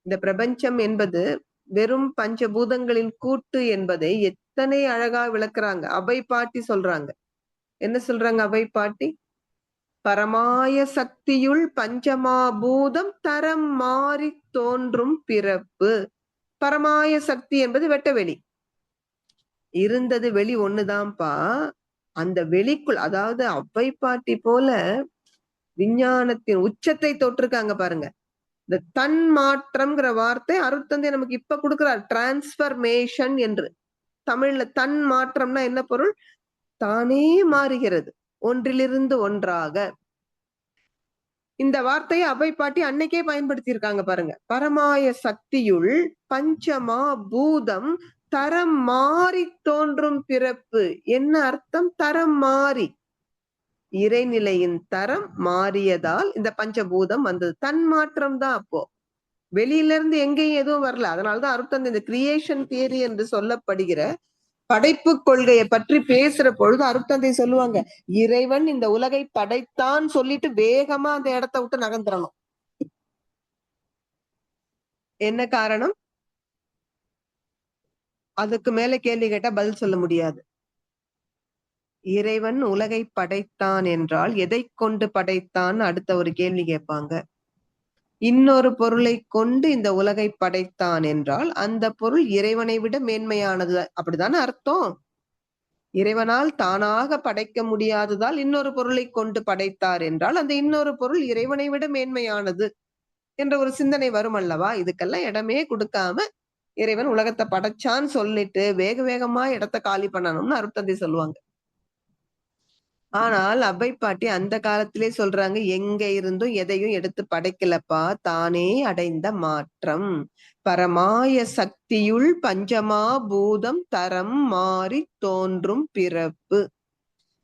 இந்த பிரபஞ்சம் என்பது வெறும் பஞ்சபூதங்களின் கூட்டு என்பதை எத்தனை அழகா விளக்குறாங்க. அவை பாட்டி சொல்றாங்க. என்ன சொல்றாங்க அவை பாட்டி? பரமாய சக்தியுள் பஞ்சமாபூதம் தரம் மாறி தோன்றும் பிறப்பு. பரமாய சக்தி என்பது வெட்டவெளி. இருந்தது வெளி ஒண்ணுதான்ப்பா. அந்த வெளிக்குள், அதாவது அவ்வை பாட்டி போல விஞ்ஞானத்தின் உச்சத்தை தொட்டிருக்காங்க பாருங்க. இந்த தன் மாற்றம்ங்கிற வார்த்தை அருட்தந்தை நமக்கு இப்ப கொடுக்கிறார், டிரான்ஸ்பர்மேஷன் என்று. தமிழ்ல தன் மாற்றம்னா என்ன பொருள்? தானே மாறுகிறது, ஒன்றிலிருந்து ஒன்றாக. இந்த வார்த்தையை அவை பாட்டி அன்னைக்கே பயன்படுத்தி இருக்காங்க பாருங்க. பரமாய சக்தியுள் பஞ்சமா பூதம் தரம் மாறி தோன்றும் பிறப்பு. என்ன அர்த்தம்? தரம் மாறி, இறைநிலையின் தரம் மாறியதால் இந்த பஞ்சபூதம் வந்தது. தன் மாற்றம் தான். அப்போ வெளியில இருந்து எங்கேயும் எதுவும் வரல. அதனாலதான் அருட்தந்தை இந்த கிரியேஷன் தியரி என்று சொல்லப்படுகிற படைப்பு கொள்கையை பற்றி பேசுற பொழுது அருட்தந்தை சொல்லுவாங்க, இறைவன் இந்த உலகை படைத்தான் சொல்லிட்டு வேகமா அந்த இடத்தை விட்டு நகர்ந்துடணும். என்ன காரணம்? அதுக்கு மேல கேள்வி கேட்டா பதில் சொல்ல முடியாது. இறைவன் உலகை படைத்தான் என்றால் எதை கொண்டு படைத்தான் அடுத்த ஒரு கேள்வி கேட்பாங்க. இன்னொரு பொருளை கொண்டு இந்த உலகை படைத்தான் என்றால் அந்த பொருள் இறைவனை விட மேன்மையானது, அப்படித்தானே அர்த்தம். இறைவனால் தானாக படைக்க முடியாததால் இன்னொரு பொருளை கொண்டு படைத்தார் என்றால் அந்த இன்னொரு பொருள் இறைவனை விட மேன்மையானது என்ற ஒரு சிந்தனை வரும் அல்லவா. இதுக்கெல்லாம் இடமே கொடுக்காம இறைவன் உலகத்தை படைச்சான்னு சொல்லிட்டு வேக வேகமா இடத்தை காலி பண்ணணும்னு அருட்தந்தை சொல்லுவாங்க. ஆனால் அவ்வை பாட்டி அந்த காலத்திலே சொல்றாங்க, எங்க இருந்தும் எதையும் எடுத்து படைக்கலப்பா, தானே அடைந்த மாற்றம். பரமாய சக்தியுள் பஞ்சமா பூதம் தரம் மாறி தோன்றும் பிறப்பு.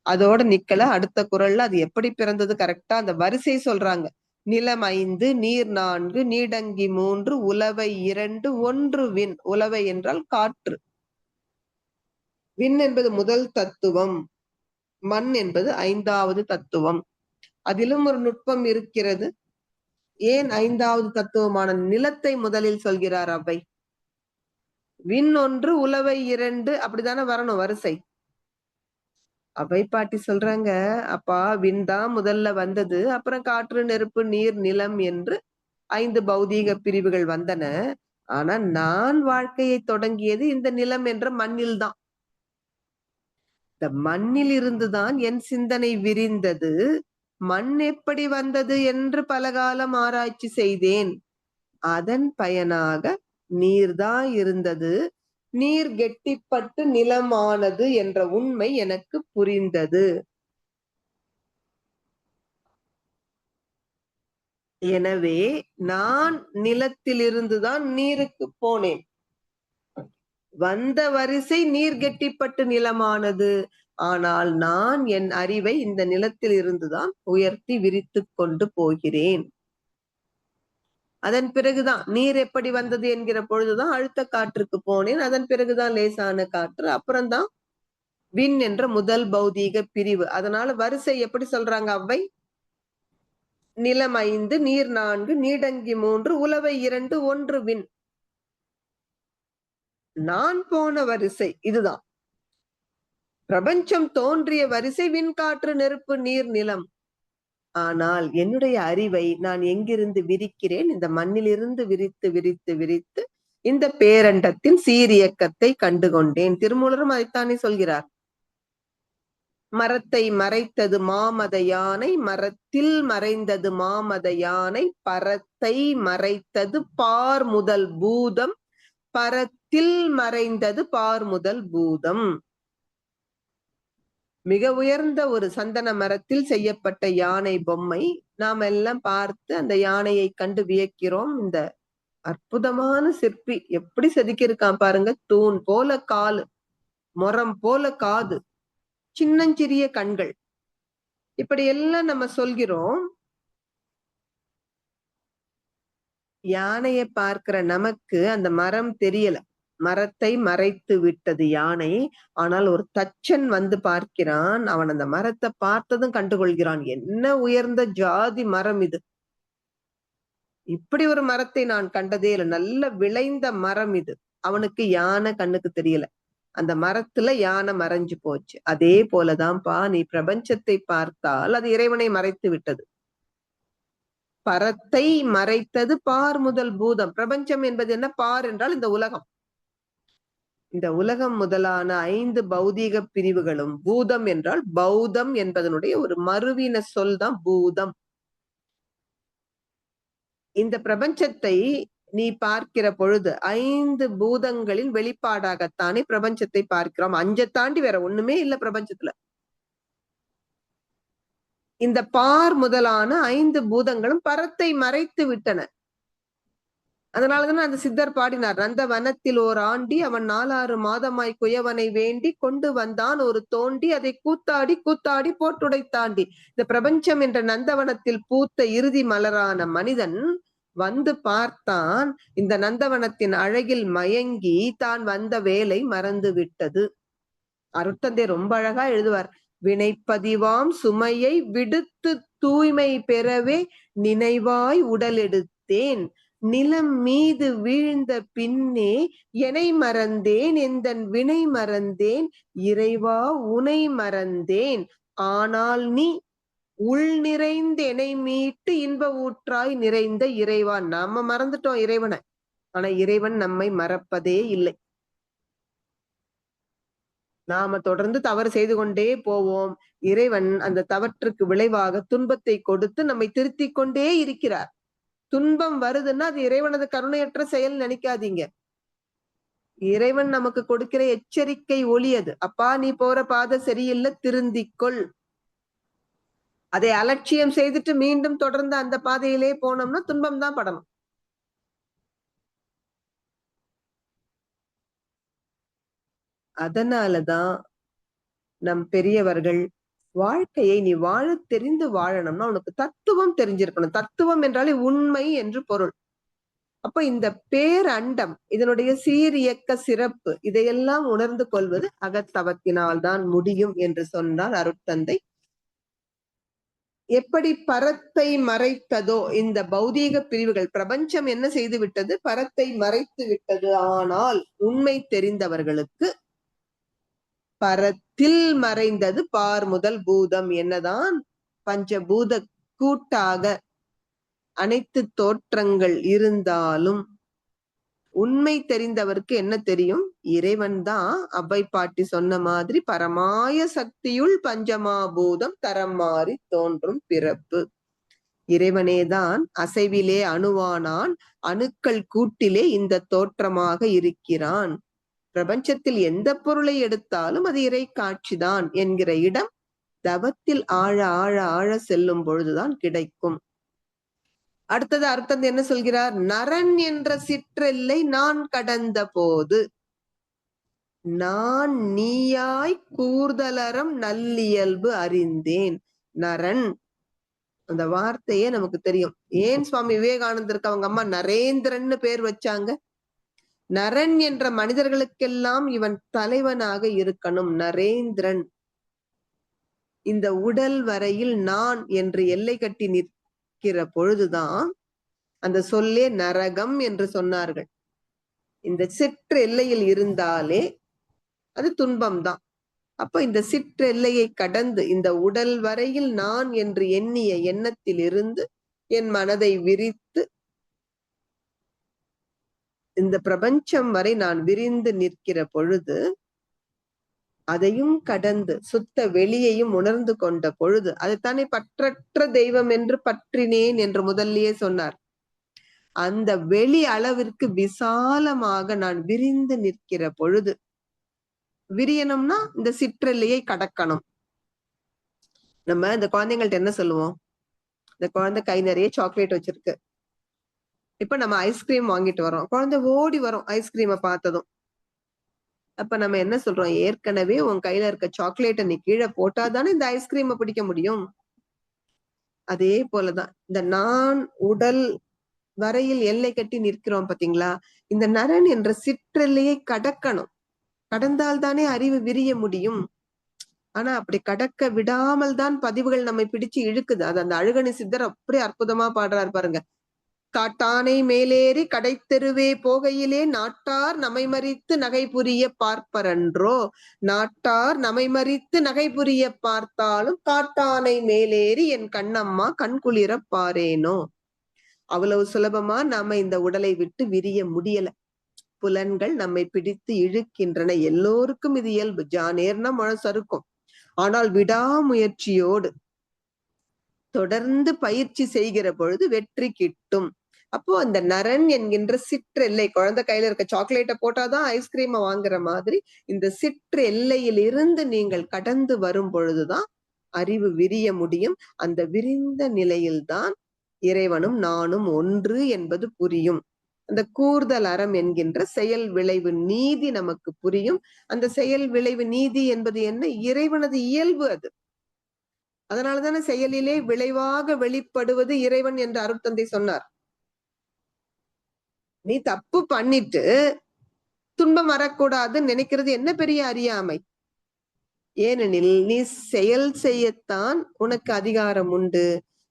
அதோட நிக்கல. அடுத்த குறள்ல அது எப்படி பிறந்தது கரெக்டா அந்த வரிசை சொல்றாங்க. நிலம் 5, நீர் 4, நீடங்கி 3, உலவை 2, 1 விண். உலவை என்றால் காற்று. விண் என்பது முதல் தத்துவம், மண் என்பது 5வது தத்துவம். அதிலும் ஒரு நுட்பம் இருக்கிறது. ஏன் 5வது தத்துவமான நிலத்தை முதலில் சொல்கிறார் அவை? விண் 1, உலவை 2, அப்படித்தானே வரணும் வரிசை. அவை பாட்டி சொல்றாங்க, அப்பா விண் தான் முதல்ல வந்தது, அப்புறம் காற்று நெருப்பு நீர் நிலம் என்று 5 பௌதீக பிரிவுகள் வந்தன. ஆனா நான் வாழ்க்கையை தொடங்கியது இந்த நிலம் என்ற மண்ணில் தான். இந்த மண்ணில் இருந்துதான் என் சிந்தனை விரிந்தது. மண் எப்படி வந்தது என்று பல காலம் ஆராய்ச்சி செய்தேன். அதன் பயனாக நீர்தான் இருந்தது, நீர் கெட்டிப்பட்டு நிலமானது என்ற உண்மை எனக்கு புரிந்தது. எனவே நான் நிலத்திலிருந்துதான் நீருக்கு போனேன். வந்த வரிசை நீர் கெட்டிப்பட்டு நிலமானது. ஆனால் நான் என் அறிவை இந்த நிலத்தில் இருந்துதான் உயர்த்தி விரித்து கொண்டு போகிறேன். அதன் பிறகுதான் நீர் எப்படி வந்தது என்கிற பொழுதுதான் அழுத்த காற்றுக்கு போனேன். அதன் பிறகுதான் லேசான காற்று, அப்புறம்தான் விண் என்ற முதல் பௌதீக பிரிவு. அதனால வரிசை எப்படி சொல்றாங்க அவ்வை? நிலம் 5, நீர் 4, நீடங்கி 3, உலவை 2, 1 விண். நான் போன வரிசை இதுதான். பிரபஞ்சம் தோன்றிய வரிசை விண், காற்று, நெருப்பு, நீர், நிலம். ஆனால் என்னுடைய அறிவை நான் எங்கிருந்து விரிக்கிறேன்? இந்த மண்ணிலிருந்து விரித்து விரித்து விரித்து இந்த பேரண்டத்தின் சீரியக்கத்தை கண்டுகொண்டேன். திருமூலரும் அதைத்தானே சொல்கிறார். மரத்தை மறைத்தது மாமத யானை, மரத்தில் மறைந்தது மாமத யானை, பரத்தை மறைத்தது பார் முதல் பூதம், பரத்தில் மறைந்தது பார் முதல் பூதம். மிக உயர்ந்த ஒரு சந்தன மரத்தில் செய்யப்பட்ட யானை பொம்மை நாம் எல்லாம் பார்த்து அந்த யானையை கண்டு வியக்கிறோம். இந்த அற்புதமான சிற்பி எப்படி செதுக்கியிருக்கான் பாருங்க. தூண் போல காலு, மரம் போல காது, சின்னஞ்சிறிய கண்கள், இப்படி எல்லாம் நம்ம சொல்கிறோம். யானையை பார்க்கிற நமக்கு அந்த மரம் தெரியல. மரத்தை மறைத்து விட்டது யானை. ஆனால் ஒரு தச்சன் வந்து பார்க்கிறான். அவன் அந்த மரத்தை பார்த்ததும் கண்டுகொள்கிறான். என்ன உயர்ந்த ஜாதி மரம் இது! இப்படி ஒரு மரத்தை நான் கண்டதே இல்லை. நல்ல விளைந்த மரம் இது. அவனுக்கு யானை கண்ணுக்கு தெரியல. அந்த மரத்துல யானை மறைஞ்சு போச்சு. அதே போலதான்ப்பா நீ பிரபஞ்சத்தை பார்த்தால் அது இறைவனை மறைத்து விட்டது. பரத்தை மறைத்தது பார் முதல் பூதம். பிரபஞ்சம் என்பது என்ன? பார் என்றால் இந்த உலகம். இந்த உலகம் முதலான 5 பௌதீக பிரிவுகளும், பூதம் என்றால் பௌத்தம் என்பதனுடைய ஒரு மறுவின சொல் தான் பூதம். இந்த பிரபஞ்சத்தை நீ பார்க்கிற பொழுது 5 பூதங்களின் வெளிப்பாடாகத்தானே பிரபஞ்சத்தை பார்க்கிறோம். 5 தாண்டி வேற ஒண்ணுமே இல்ல பிரபஞ்சத்துல. இந்த பார் முதலான 5 பூதங்களும் பரத்தை மறைத்து விட்டன. அதனாலதானே அந்த சித்தர் பாடினார். நந்த வனத்தில் ஓர் ஆண்டி அவன் 4-6 மாதமாய் குயவனை வேண்டி கொண்டு வந்தான் ஒரு தோண்டி, அதை கூத்தாடி கூத்தாடி போட்டுடைத்தாண்டி. இந்த பிரபஞ்சம் என்ற நந்தவனத்தில் பூத்த இறுதி மலரான மனிதன் வந்து பார்த்தான். இந்த நந்தவனத்தின் அழகில் மயங்கி தான் வந்த வேலை மறந்து விட்டது. அருட்தந்தை ரொம்ப அழகா எழுதுவார். வினைப்பதிவாம் சுமையை விடுத்து தூய்மை பெறவே நினைவாய் உடல் எடுத்தேன், நிலம் மீது வீழ்ந்த பின்னே எனை மறந்தேன், எந்தன் வினை மறந்தேன், இறைவா உனை மறந்தேன், ஆனால் நீ உள் நிறைந்த எனை மீட்டு இன்ப ஊற்றாய் நிறைந்த இறைவா. நாம மறந்துட்டோம் இறைவனை. ஆனா இறைவன் நம்மை மறப்பதே இல்லை. நாம தொடர்ந்து தவறு செய்து கொண்டே போவோம். இறைவன் அந்த தவற்றுக்கு விளைவாக துன்பத்தை கொடுத்து நம்மை திருத்திக் கொண்டே இருக்கிறார். துன்பம் வருதுன்னா அது இறைவனது கருணையற்ற செயல் நினைக்காதீங்க. இறைவன் நமக்கு கொடுக்கிற எச்சரிக்கை ஒலி அது. அப்பா நீ போற பாதை சரியில்லை, திருந்திக்கொள். அதை அலட்சியம் செய்துட்டு மீண்டும் தொடர்ந்து அந்த பாதையிலே போனோம்னா துன்பம் தான் படணும். அதனாலதான் நம் பெரியவர்கள் வாழ்க்கையை நீ வாழ தெரிந்து வாழணும்னா உனக்கு தத்துவம் தெரிஞ்சிருக்கணும். தத்துவம் என்றாலே உண்மை என்று பொருள். அப்ப இந்த பேரண்டம், இதனுடைய சீரியக்க சிறப்பு, இதையெல்லாம் உணர்ந்து கொள்வது அகத்தவத்தினால்தான் முடியும் என்று சொன்னார் அருட்தந்தை. எப்படி பரத்தை மறைத்ததோ இந்த பௌதீக பிரிவுகள், பிரபஞ்சம் என்ன செய்து விட்டது? பரத்தை மறைத்து விட்டது. ஆனால் உண்மை தெரிந்தவர்களுக்கு பரத்தில் மறைந்தது பார் முதல் பூதம். என்னதான் பஞ்சபூத கூட்டாக அனைத்து தோற்றங்கள் இருந்தாலும் உண்மை தெரிந்தவருக்கு என்ன தெரியும்? இறைவன் தான். அவ்வை பாட்டி சொன்ன மாதிரி பரமாய சக்தியுள் பஞ்சமாபூதம் தரம் மாறி தோன்றும் பிறப்பு. இறைவனேதான் அசைவிலே அணுவானான், அணுக்கள் கூட்டிலே இந்த தோற்றமாக இருக்கிறான். பிரபஞ்சத்தில் எந்த பொருளை எடுத்தாலும் அது இறை காட்சிதான் என்கிற இடம் தவத்தில் ஆழ ஆழ ஆழ செல்லும் பொழுதுதான் கிடைக்கும். அடுத்தது அர்த்தம் என்ன சொல்கிறார்? நரன் என்ற சிற்றெல்லை நான் கடந்த போது நான் நீயாய் கூர்தலறம் நல்லியல்பு அறிந்தேன். நரன் அந்த வார்த்தையே நமக்கு தெரியும். ஏன் சுவாமி விவேகானந்தருக்கு அவங்க அம்மா நரேந்திரன்னு பேர் வச்சாங்க? நரன் என்ற மனிதர்களுக்கெல்லாம் இவன் தலைவனாக இருக்கணும். நரேந்திரன். இந்த உடல் வரையில் நான் என்று எல்லை கட்டி நிற்கிற பொழுதுதான் அந்த சொல்லே நரகம் என்று சொன்னார்கள். இந்த சிற்று எல்லையில் இருந்தாலே அது துன்பம்தான். அப்ப இந்த சிற்றெல்லையை கடந்து இந்த உடல் வரையில் நான் என்று எண்ணிய எண்ணத்தில் இருந்து என் மனதை விரித்து இந்த பிரபஞ்சம் வரை நான் விரிந்து நிற்கிற பொழுது, அதையும் கடந்து சுத்த வெளியையும் உணர்ந்து கொண்ட பொழுது, அதுதானே பற்றற்ற தெய்வம் என்று பற்றினேன் என்று முதல்லயே சொன்னார். அந்த வெளி அளவிற்கு விசாலமாக நான் விரிந்து நிற்கிற பொழுது, விரியணும்னா இந்த சிற்றெல்லையை கடக்கணும். நம்ம இந்த குழந்தைங்கள்ட்ட என்ன சொல்லுவோம்? இந்த குழந்தை கை நிறைய சாக்லேட் வச்சிருக்கு. இப்ப நம்ம ஐஸ்கிரீம் வாங்கிட்டு வரோம். குழந்தை ஓடி வரும் ஐஸ்கிரீமை பார்த்ததும். அப்ப நம்ம என்ன சொல்றோம்? ஏற்கனவே உன் கையில இருக்க சாக்லேட்டை நீ கீழே போட்டாதானே இந்த ஐஸ்கிரீமை பிடிக்க முடியும். அதே போலதான் இந்த நான் உடல் வரையில் எல்லை கட்டி நிற்கிறோம் பாத்தீங்களா? இந்த நரன் என்ற சிற்றெல்லையை கடக்கணும். கடந்தால்தானே அறிவு விரிய முடியும். ஆனா அப்படி கடக்க விடாமல் தான் பதிவுகள் நம்மை பிடிச்சு இழுக்குது. அது அந்த அழுகணி சித்தர் அப்படியே அற்புதமா பாடுறாரு பாருங்க. காட்டானை மேலேறி கடைத்தெருவே போகையிலே நாட்டார் நமை மறித்து நகை புரிய பார்ப்பரன்றோ. நாட்டார் நமை மறித்து நகை புரிய பார்த்தாலும் காட்டானை மேலேறி என் கண்ணம்மா கண்குளிர பாரேனோ. அவ்வளவு சுலபமா நாம இந்த உடலை விட்டு விரிய முடியல. புலன்கள் நம்மை பிடித்து இழுக்கின்றன. எல்லோருக்கும் இது இயல்பு. ஜானேர்னா மனசருக்கும். ஆனால் விடாமுயற்சியோடு தொடர்ந்து பயிற்சி செய்கிற பொழுது வெற்றி கிட்டும். அப்போ அந்த நரன் என்கின்ற சிற்றெல்லை, குழந்தை கையில இருக்க சாக்லேட்டை போட்டாதான் ஐஸ்கிரீமை வாங்குற மாதிரி இந்த சிற்று எல்லையில் இருந்து நீங்கள் கடந்து வரும் பொழுதுதான் அறிவு விரிய முடியும். அந்த விரிந்த நிலையில்தான் இறைவனும் நானும் ஒன்று என்பது புரியும். அந்த கூர்தல் அறம் என்கின்ற செயல் விளைவு நீதி நமக்கு புரியும். அந்த செயல் விளைவு நீதி என்பது என்ன? இறைவனது இயல்பு அது. அதனாலதானே செயலிலே விளைவாக வெளிப்படுவது இறைவன் என்று அருட்தந்தை சொன்னார். நீ தப்பு பண்ணிட்டு துன்பம் வரக்கூடாதுன்னு நினைக்கிறது என்ன பெரிய அறியாமை. ஏனெனில் நீ செயல் செய்யத்தான் உனக்கு அதிகாரம் உண்டு.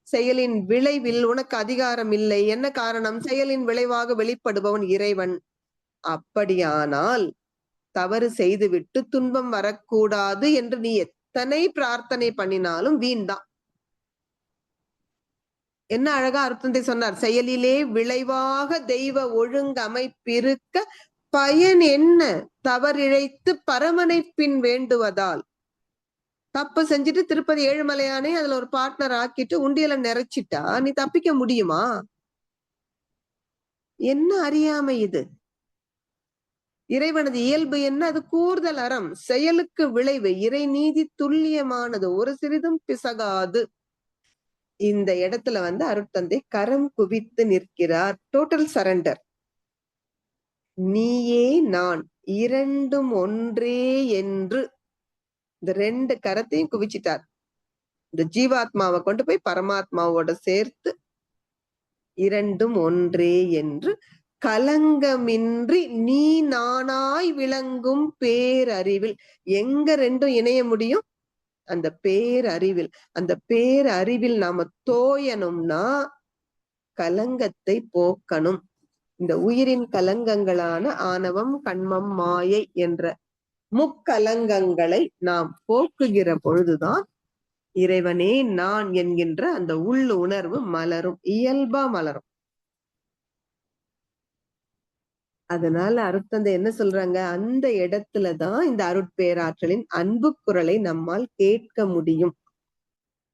செயலின் விளைவில் உனக்கு அதிகாரம் இல்லை. என்ன காரணம்? செயலின் விளைவாக வெளிப்படுபவன் இறைவன். அப்படியானால் தவறு செய்துவிட்டு துன்பம் வரக்கூடாது என்று நீ எத்தனை பிரார்த்தனை பண்ணினாலும் வீண்தான். என்ன அழகா அர்த்தத்தை சொன்னார். செயலிலே விளைவாக தெய்வ ஒழுங்கமைப்பிருக்க பயன் என்ன? தவறிழைத்து பரமனை பின் வேண்டுவதால். தப்பு செஞ்சுட்டு திருப்பதி ஏழுமலையானே அதுல ஒரு பார்ட்னர் ஆக்கிட்டு உண்டியல நிறைச்சிட்டா நீ தப்பிக்க முடியுமா? என்ன அறியாமை இது? இறைவனது இயல்பு என்ன? அது கூர்தல் அறம். செயலுக்கு விளைவு இறை நீதி துல்லியமானது, ஒரு சிறிதும் பிசகாது. இந்த இடத்துல அருட்தந்தை கரம் குவித்து நிற்கிறார். Total surrender. நீயே நான் இரண்டும் ஒன்றே என்று இந்த ரெண்டு கரத்தையும் குவிச்சிட்டார். இந்த ஜீவாத்மாவை கொண்டு போய் பரமாத்மாவோட சேர்த்து இரண்டும் ஒன்றே என்று கலங்கமின்றி நீ நானாய் விளங்கும் பேரறிவில். எங்க ரெண்டும் இணைய முடியும்? அந்த பேரறிவில். அந்த பேரறிவில் நாம தோயணும்னா கலங்கத்தை போக்கணும். இந்த உயிரின் கலங்கங்களான ஆணவம், கண்மம், மாயை என்ற முக்கலங்கங்களை நாம் போக்குகிற பொழுதுதான் இறைவனே நான் என்கின்ற அந்த உள் உணர்வு மலரும், இயல்பா மலரும். அதனால அருட்தந்தை என்ன சொல்றாங்க? அந்த இடத்துலதான் இந்த அருட்பேராற்றலின் அன்பு குரலை நம்மால் கேட்க முடியும்.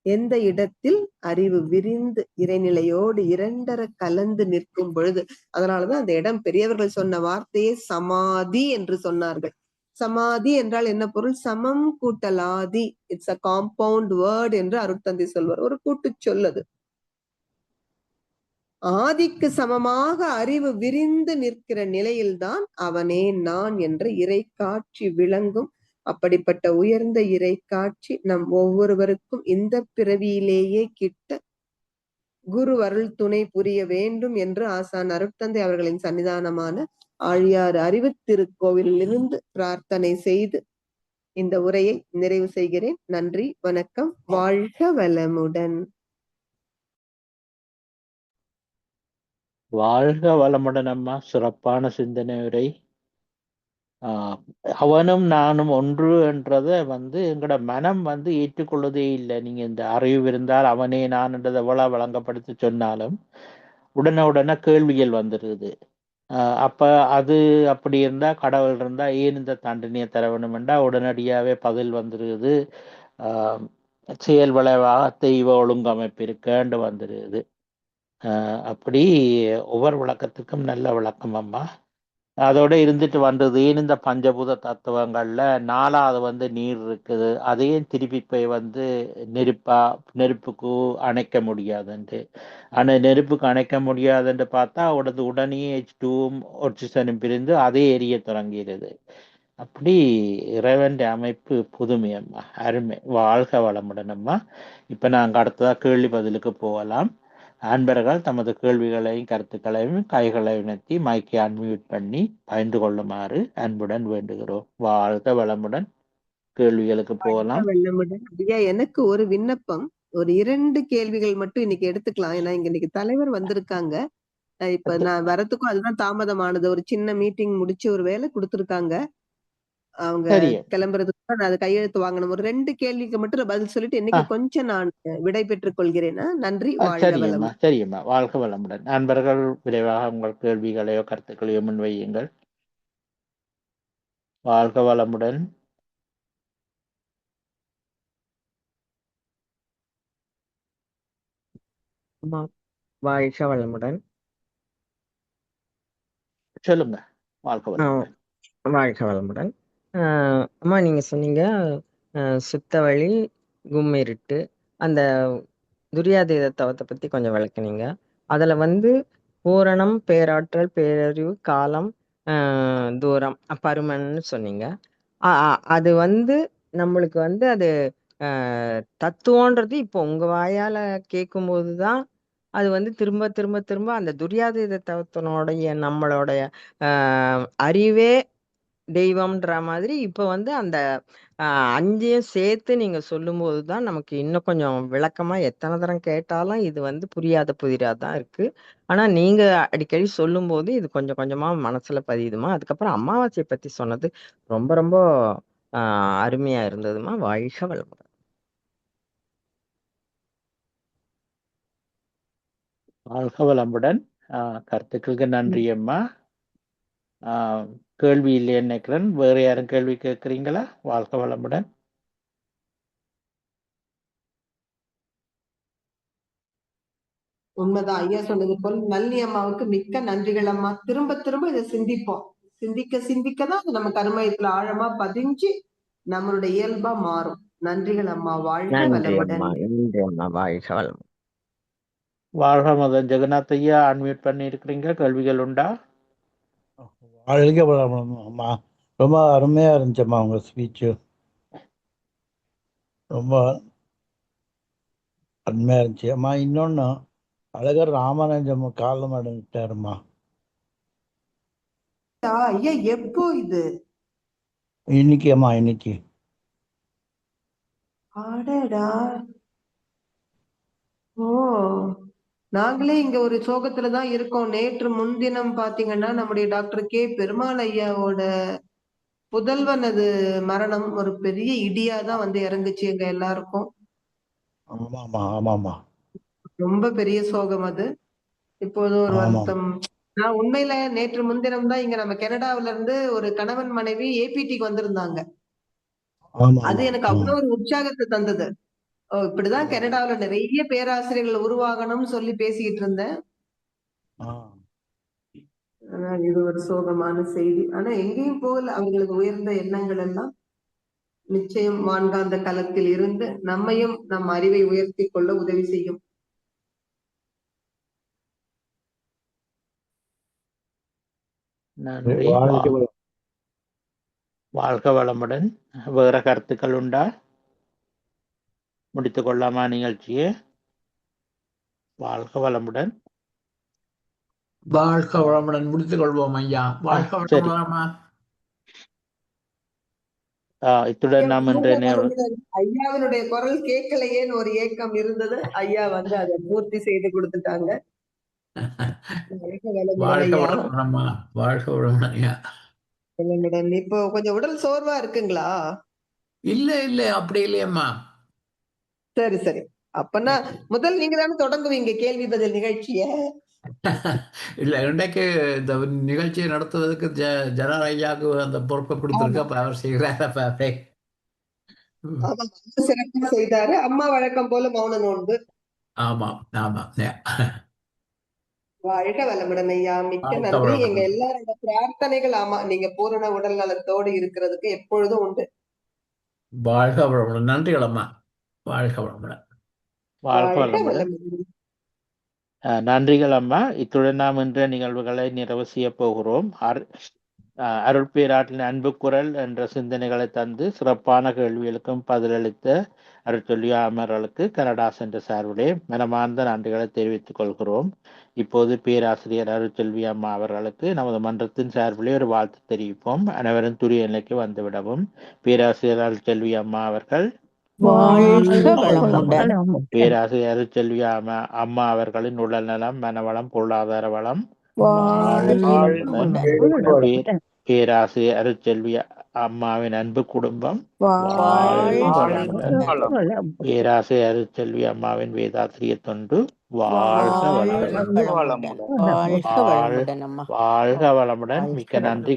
எந்த இடத்தில் அறிவு விரிந்து இறைநிலையோடு இரண்டர கலந்து நிற்கும் பொழுது. அதனாலதான் அந்த இடம் பெரியவர்கள் சொன்ன வார்த்தையே சமாதி என்று சொன்னார்கள். சமாதி என்றால் என்ன பொருள்? சமம் கூட்டலாதி. இட்ஸ் அ காம்பவுண்ட் வேர்ட் என்று அருட்தந்தை சொல்வார். ஒரு கூட்டு சொல்லது. ஆதிக்கு சமமாக அறிவு விரிந்து நிற்கிற நிலையில்தான் அவனே நான் என்ற இறை காட்சி விளங்கும். அப்படிப்பட்ட உயர்ந்த இறை காட்சி நம் ஒவ்வொருவருக்கும் இந்த பிறவியிலேயே கிட்ட குரு அருள் துணை புரிய வேண்டும் என்று ஆசான் அருட்தந்தை அவர்களின் சன்னிதானமான ஆழியாறு அறிவுத்திருக்கோவிலிருந்து பிரார்த்தனை செய்து இந்த உரையை நிறைவு செய்கிறேன். நன்றி, வணக்கம். வாழ்க வளமுடன். வாழ்க வளமுடன் அம்மா. சிறப்பான சிந்தனை உரை. அவனும் நானும் ஒன்று என்றதை எங்களோட மனம் ஏற்றுக்கொள்ளதே இல்லை. நீங்க இந்த அறிவு இருந்தால் அவனே நான் என்றதை எவ்வளவு வழங்கப்படுத்தி சொன்னாலும் உடனே கேள்விகள் வந்துருது. அப்ப அது அப்படி இருந்தா, கடவுள் இருந்தா ஏன் இந்த தண்டனையை தர வேண்டும் என்றா உடனடியாவே பதில் வந்துருது. செயல் விளைவாக தெய்வ ஒழுங்கமைப்பு இருக்கேண்டு வந்துருது. அப்படி ஒவ்வொரு விளக்கத்துக்கும் நல்ல விளக்கம் அம்மா. அதோட இருந்துட்டு வந்தது ஏன் இந்த பஞ்சபூத தத்துவங்கள்ல 4வது நீர் இருக்குது, அதையும் திருப்பி போய் நெருப்புக்கு அணைக்க முடியாதுன்ட்டு. ஆனா நெருப்புக்கு அணைக்க முடியாதுன்னு பார்த்தா உடனே H2வும் ஆக்சிஜனும் பிரிந்து அதே எரிய தொடங்கிடுது. அப்படி இறைவன் அமைப்பு புதுமை அம்மா, அருமை. வாழ்க வளமுடன் அம்மா. இப்ப நாங்க அடுத்ததா கேள்வி பதிலுக்கு போகலாம். அன்பர்கள் தமது கேள்விகளையும் கருத்துக்களையும் கைகளை உணர்த்தி மைக்கை அன்மியூட் பண்ணி பகிர்ந்து கொள்ளுமாறு அன்புடன் வேண்டுகிறோம். வாழ்க வளமுடன். கேள்விகளுக்கு போகலாம். ஐயா, எனக்கு ஒரு விண்ணப்பம். ஒரு 2 கேள்விகள் மட்டும் இன்னைக்கு எடுத்துக்கலாம். ஏன்னா இங்க இன்னைக்கு தலைவர் வந்திருக்காங்க. இப்ப நான் வரத்துக்கும் அதுதான் தாமதமானது. ஒரு சின்ன மீட்டிங் முடிச்சு ஒரு வேலை கொடுத்திருக்காங்க. அவங்க கிளம்புறதுக்கு நான் அது கையெழுத்து வாங்கணும். ஒரு 2 கேள்விக்கு மட்டும் பதில் சொல்லிட்டு இன்னைக்கு கொஞ்சம் நான் விடை பெற்றுக் கொள்கிறேன். நன்றி, வாழ்க வளமுடன். சரியம்மா, வாழ்க வளமுடன். நண்பர்கள் விரைவாக உங்கள் கேள்விகளையோ கருத்துக்களையோ முன்வையுங்கள். வாழ்க வளமுடன். வாழ்க வளமுடன். சொல்லுங்க. வாழ்க வளமுடன். வாழ்க வளமுடன். அம்மா, நீங்க சொன்னீங்க சுத்த வழி கும்மிருட்டு அந்த துரியாதீத தவத்தை பத்தி கொஞ்சம் விளக்குனீங்க. அதுல பூரணம், பேராற்றல், பேரறிவு, காலம், தூரம், பருமன்னு சொன்னீங்க. அது நம்மளுக்கு அது தத்துவன்றது இப்போ உங்க வாயால கேட்கும்போதுதான் அது திரும்ப திரும்ப திரும்ப அந்த துரியாதீத தவத்தினுடைய நம்மளுடைய அறிவே தெய்வம்ன்ற மாதிரி இப்ப அந்த 5ஐயும் சேர்த்து நீங்க சொல்லும்போது தான் நமக்கு இன்னும் கொஞ்சம் விளக்கமா எத்தனை தரம் கேட்டாலும் இது புரியாதான் இருக்கு. ஆனா நீங்க அடிக்கடி சொல்லும்போது இது கொஞ்சம் கொஞ்சமா மனசுல பதியுதுமா. அதுக்கப்புறம் அமாவாசையை பத்தி சொன்னது ரொம்ப ரொம்ப அருமையா இருந்ததுமா. வாழ்க வளமுடன். வாழ்க வளமுடன். கருத்துக்களுக்கு நன்றி அம்மா. கேள்வி இல்லைன்னு நினைக்கிறேன். வேற யாரும் கேள்வி கேட்குறீங்களா? வாழ்க வளமுடன். உண்மைதான் ஐயா சொன்னது போல் நல்லி அம்மாவுக்கு மிக்க நன்றிகள் அம்மா. திரும்ப திரும்ப இதை சிந்திப்போம். சிந்திக்க சிந்திக்கதான் அது நம்ம கருமயத்துல ஆழமா பதிஞ்சு நம்மளுடைய இயல்பா மாறும். நன்றிகள் அம்மா. வாழ்க வளமுடன். வாழ்க வளமுடன். வாழ்க மதன். ஜெகநாத் ஐயா அன்மியூட் பண்ணி இருக்கிறீங்க. கேள்விகள் உண்டா? வாழ்க வளமுடன் அம்மா. ரொம்ப அருமையா இருந்துச்சம்மா உங்க ஸ்பீச்சு. ரொம்ப அருமையா இருந்துச்சு அம்மா. இன்னொன்னு, அழகர் ராமானுஜம் காலம் அடைஞ்சிட்டாருமா. ஐயா எப்போ இது? இன்னைக்கு அம்மா, இன்னைக்கு. அடடா. ஓ, நாங்களே இங்க ஒரு சோகத்துலதான் இருக்கோம். நேற்று முன்தினம் பாத்தீங்கன்னா நம்முடைய டாக்டர் கே பெருமாள் ஐயாவோட புதல்வனது மரணம் ஒரு பெரிய இடியாதான் இறங்குச்சு எங்க எல்லாருக்கும். ஆமாமா ஆமாமா. ரொம்ப பெரிய சோகம் அது. இப்போது ஒரு வருத்தம். நான் உண்மையில நேற்று முன்தினம் தான் இங்க நம்ம கனடாவில இருந்து ஒரு கணவன் மனைவி ஏபிடிக்கு வந்திருந்தாங்க. அது எனக்கு அவ்வளவு ஒரு உற்சாகத்தை தந்தது. இப்படிதான் கனடாவில நிறைய பேராசிரியர்கள் உருவாகணும்னு சொல்லி பேசிக்கிட்டு இருந்தேன். இது ஒரு சோகமான செய்தி. ஆனா எங்கேயும் போகல. அவங்களுக்கு உயர்ந்த எண்ணங்கள் எல்லாம் நிச்சயம் வான்காந்த களத்தில் இருந்து நம்மையும் நம் அறிவை உயர்த்தி கொள்ள உதவி செய்யும். நன்றி. வாழ்க வளமுடன். வேற கருத்துக்கள் உண்டா? முடித்துக் கொள்ளாமா நிகழ்ச்சியே? வாழ்க வளமுடன். வாழ்க வளமுடன். முடித்துக் கொள்வோம் ஐயா. வாழ்க சரி. வளமுடன் அம்மா. இத்துடன் நாம் இன்றைய ஐயாவினுடைய குரல் கேட்கலையேன்னு ஒரு ஏக்கம் இருந்தது. ஐயா வந்து அதை பூர்த்தி செய்து கொடுத்துட்டாங்க. வாழ்க வளமுடன் அம்மா. வாழ்க வளமுடன் ஐயா. இப்போ கொஞ்சம் உடல் சோர்வா இருக்குங்களா? இல்ல இல்ல, அப்படி இல்லையம்மா. சரி சரி. அப்பனா முதல் நீங்க தானே தொடங்குவீங்க கேள்வி பதில் நிகழ்ச்சிய. இல்ல, இன்றைக்கு இந்த நிகழ்ச்சியை நடத்துவதற்கு ஜனார் ஐயாவுக்கு அந்த பொறுப்பை கொடுத்திருக்க. அப்ப அவர் செய்கிறார். சிறப்பா செய்தாரு. அம்மா வழக்கம் போல மௌன நோன்பு. ஆமா ஆமா. வாழ்க வளமுடன் ஐயா. மிக்க வாழ்க நன்றி. வளமுடன். எங்க எல்லாரோட பிரார்த்தனைகள் ஆமா நீங்க பூரண உடல் நலத்தோடு இருக்கிறதுக்கு எப்பொழுதும் உண்டு. வாழ்க வளமுடன். நன்றிகள் அம்மா. வாழ்க வளமுடன். வாழ்க வளமுடன். நன்றிகள் அம்மா. இத்துடன் நாம் இன்றைய நிகழ்வுகளை நிறைவு செய்ய போகிறோம். அருள் பேராற்றின் அன்பு குரல் என்ற சிந்தனைகளை தந்து சிறப்பான கேள்விகளுக்கும் பதிலளித்த அருட்சொல்லியா அமர்களுக்கு கனடா சென்ற சார்பிலே மனமார்ந்த நன்றிகளை தெரிவித்துக் கொள்கிறோம். இப்போது பேராசிரியர் அருட்செல்வி அம்மா அவர்களுக்கு நமது மன்றத்தின் சார்பிலே ஒரு வாழ்த்து தெரிவிப்போம். அனைவரும் துரிய நிலைக்கு வந்துவிடவும். பேராசிரியர் அருட்செல்வி அம்மா அவர்கள். பேராசிரியர் அருட்செல்வி அம்மா அவர்களின் உடல் நலம், மனவளம், பொருளாதார வளம். பேராசிரியர் அருட்செல்வி அம்மாவின் அன்பு குடும்பம். பேராசிரியர் அருட்செல்வி அம்மாவின் வேதாத்திரிய தொண்டு. வாழ்க வளமுடன். வாழ்க வளமுடன். மிக்க நன்றி.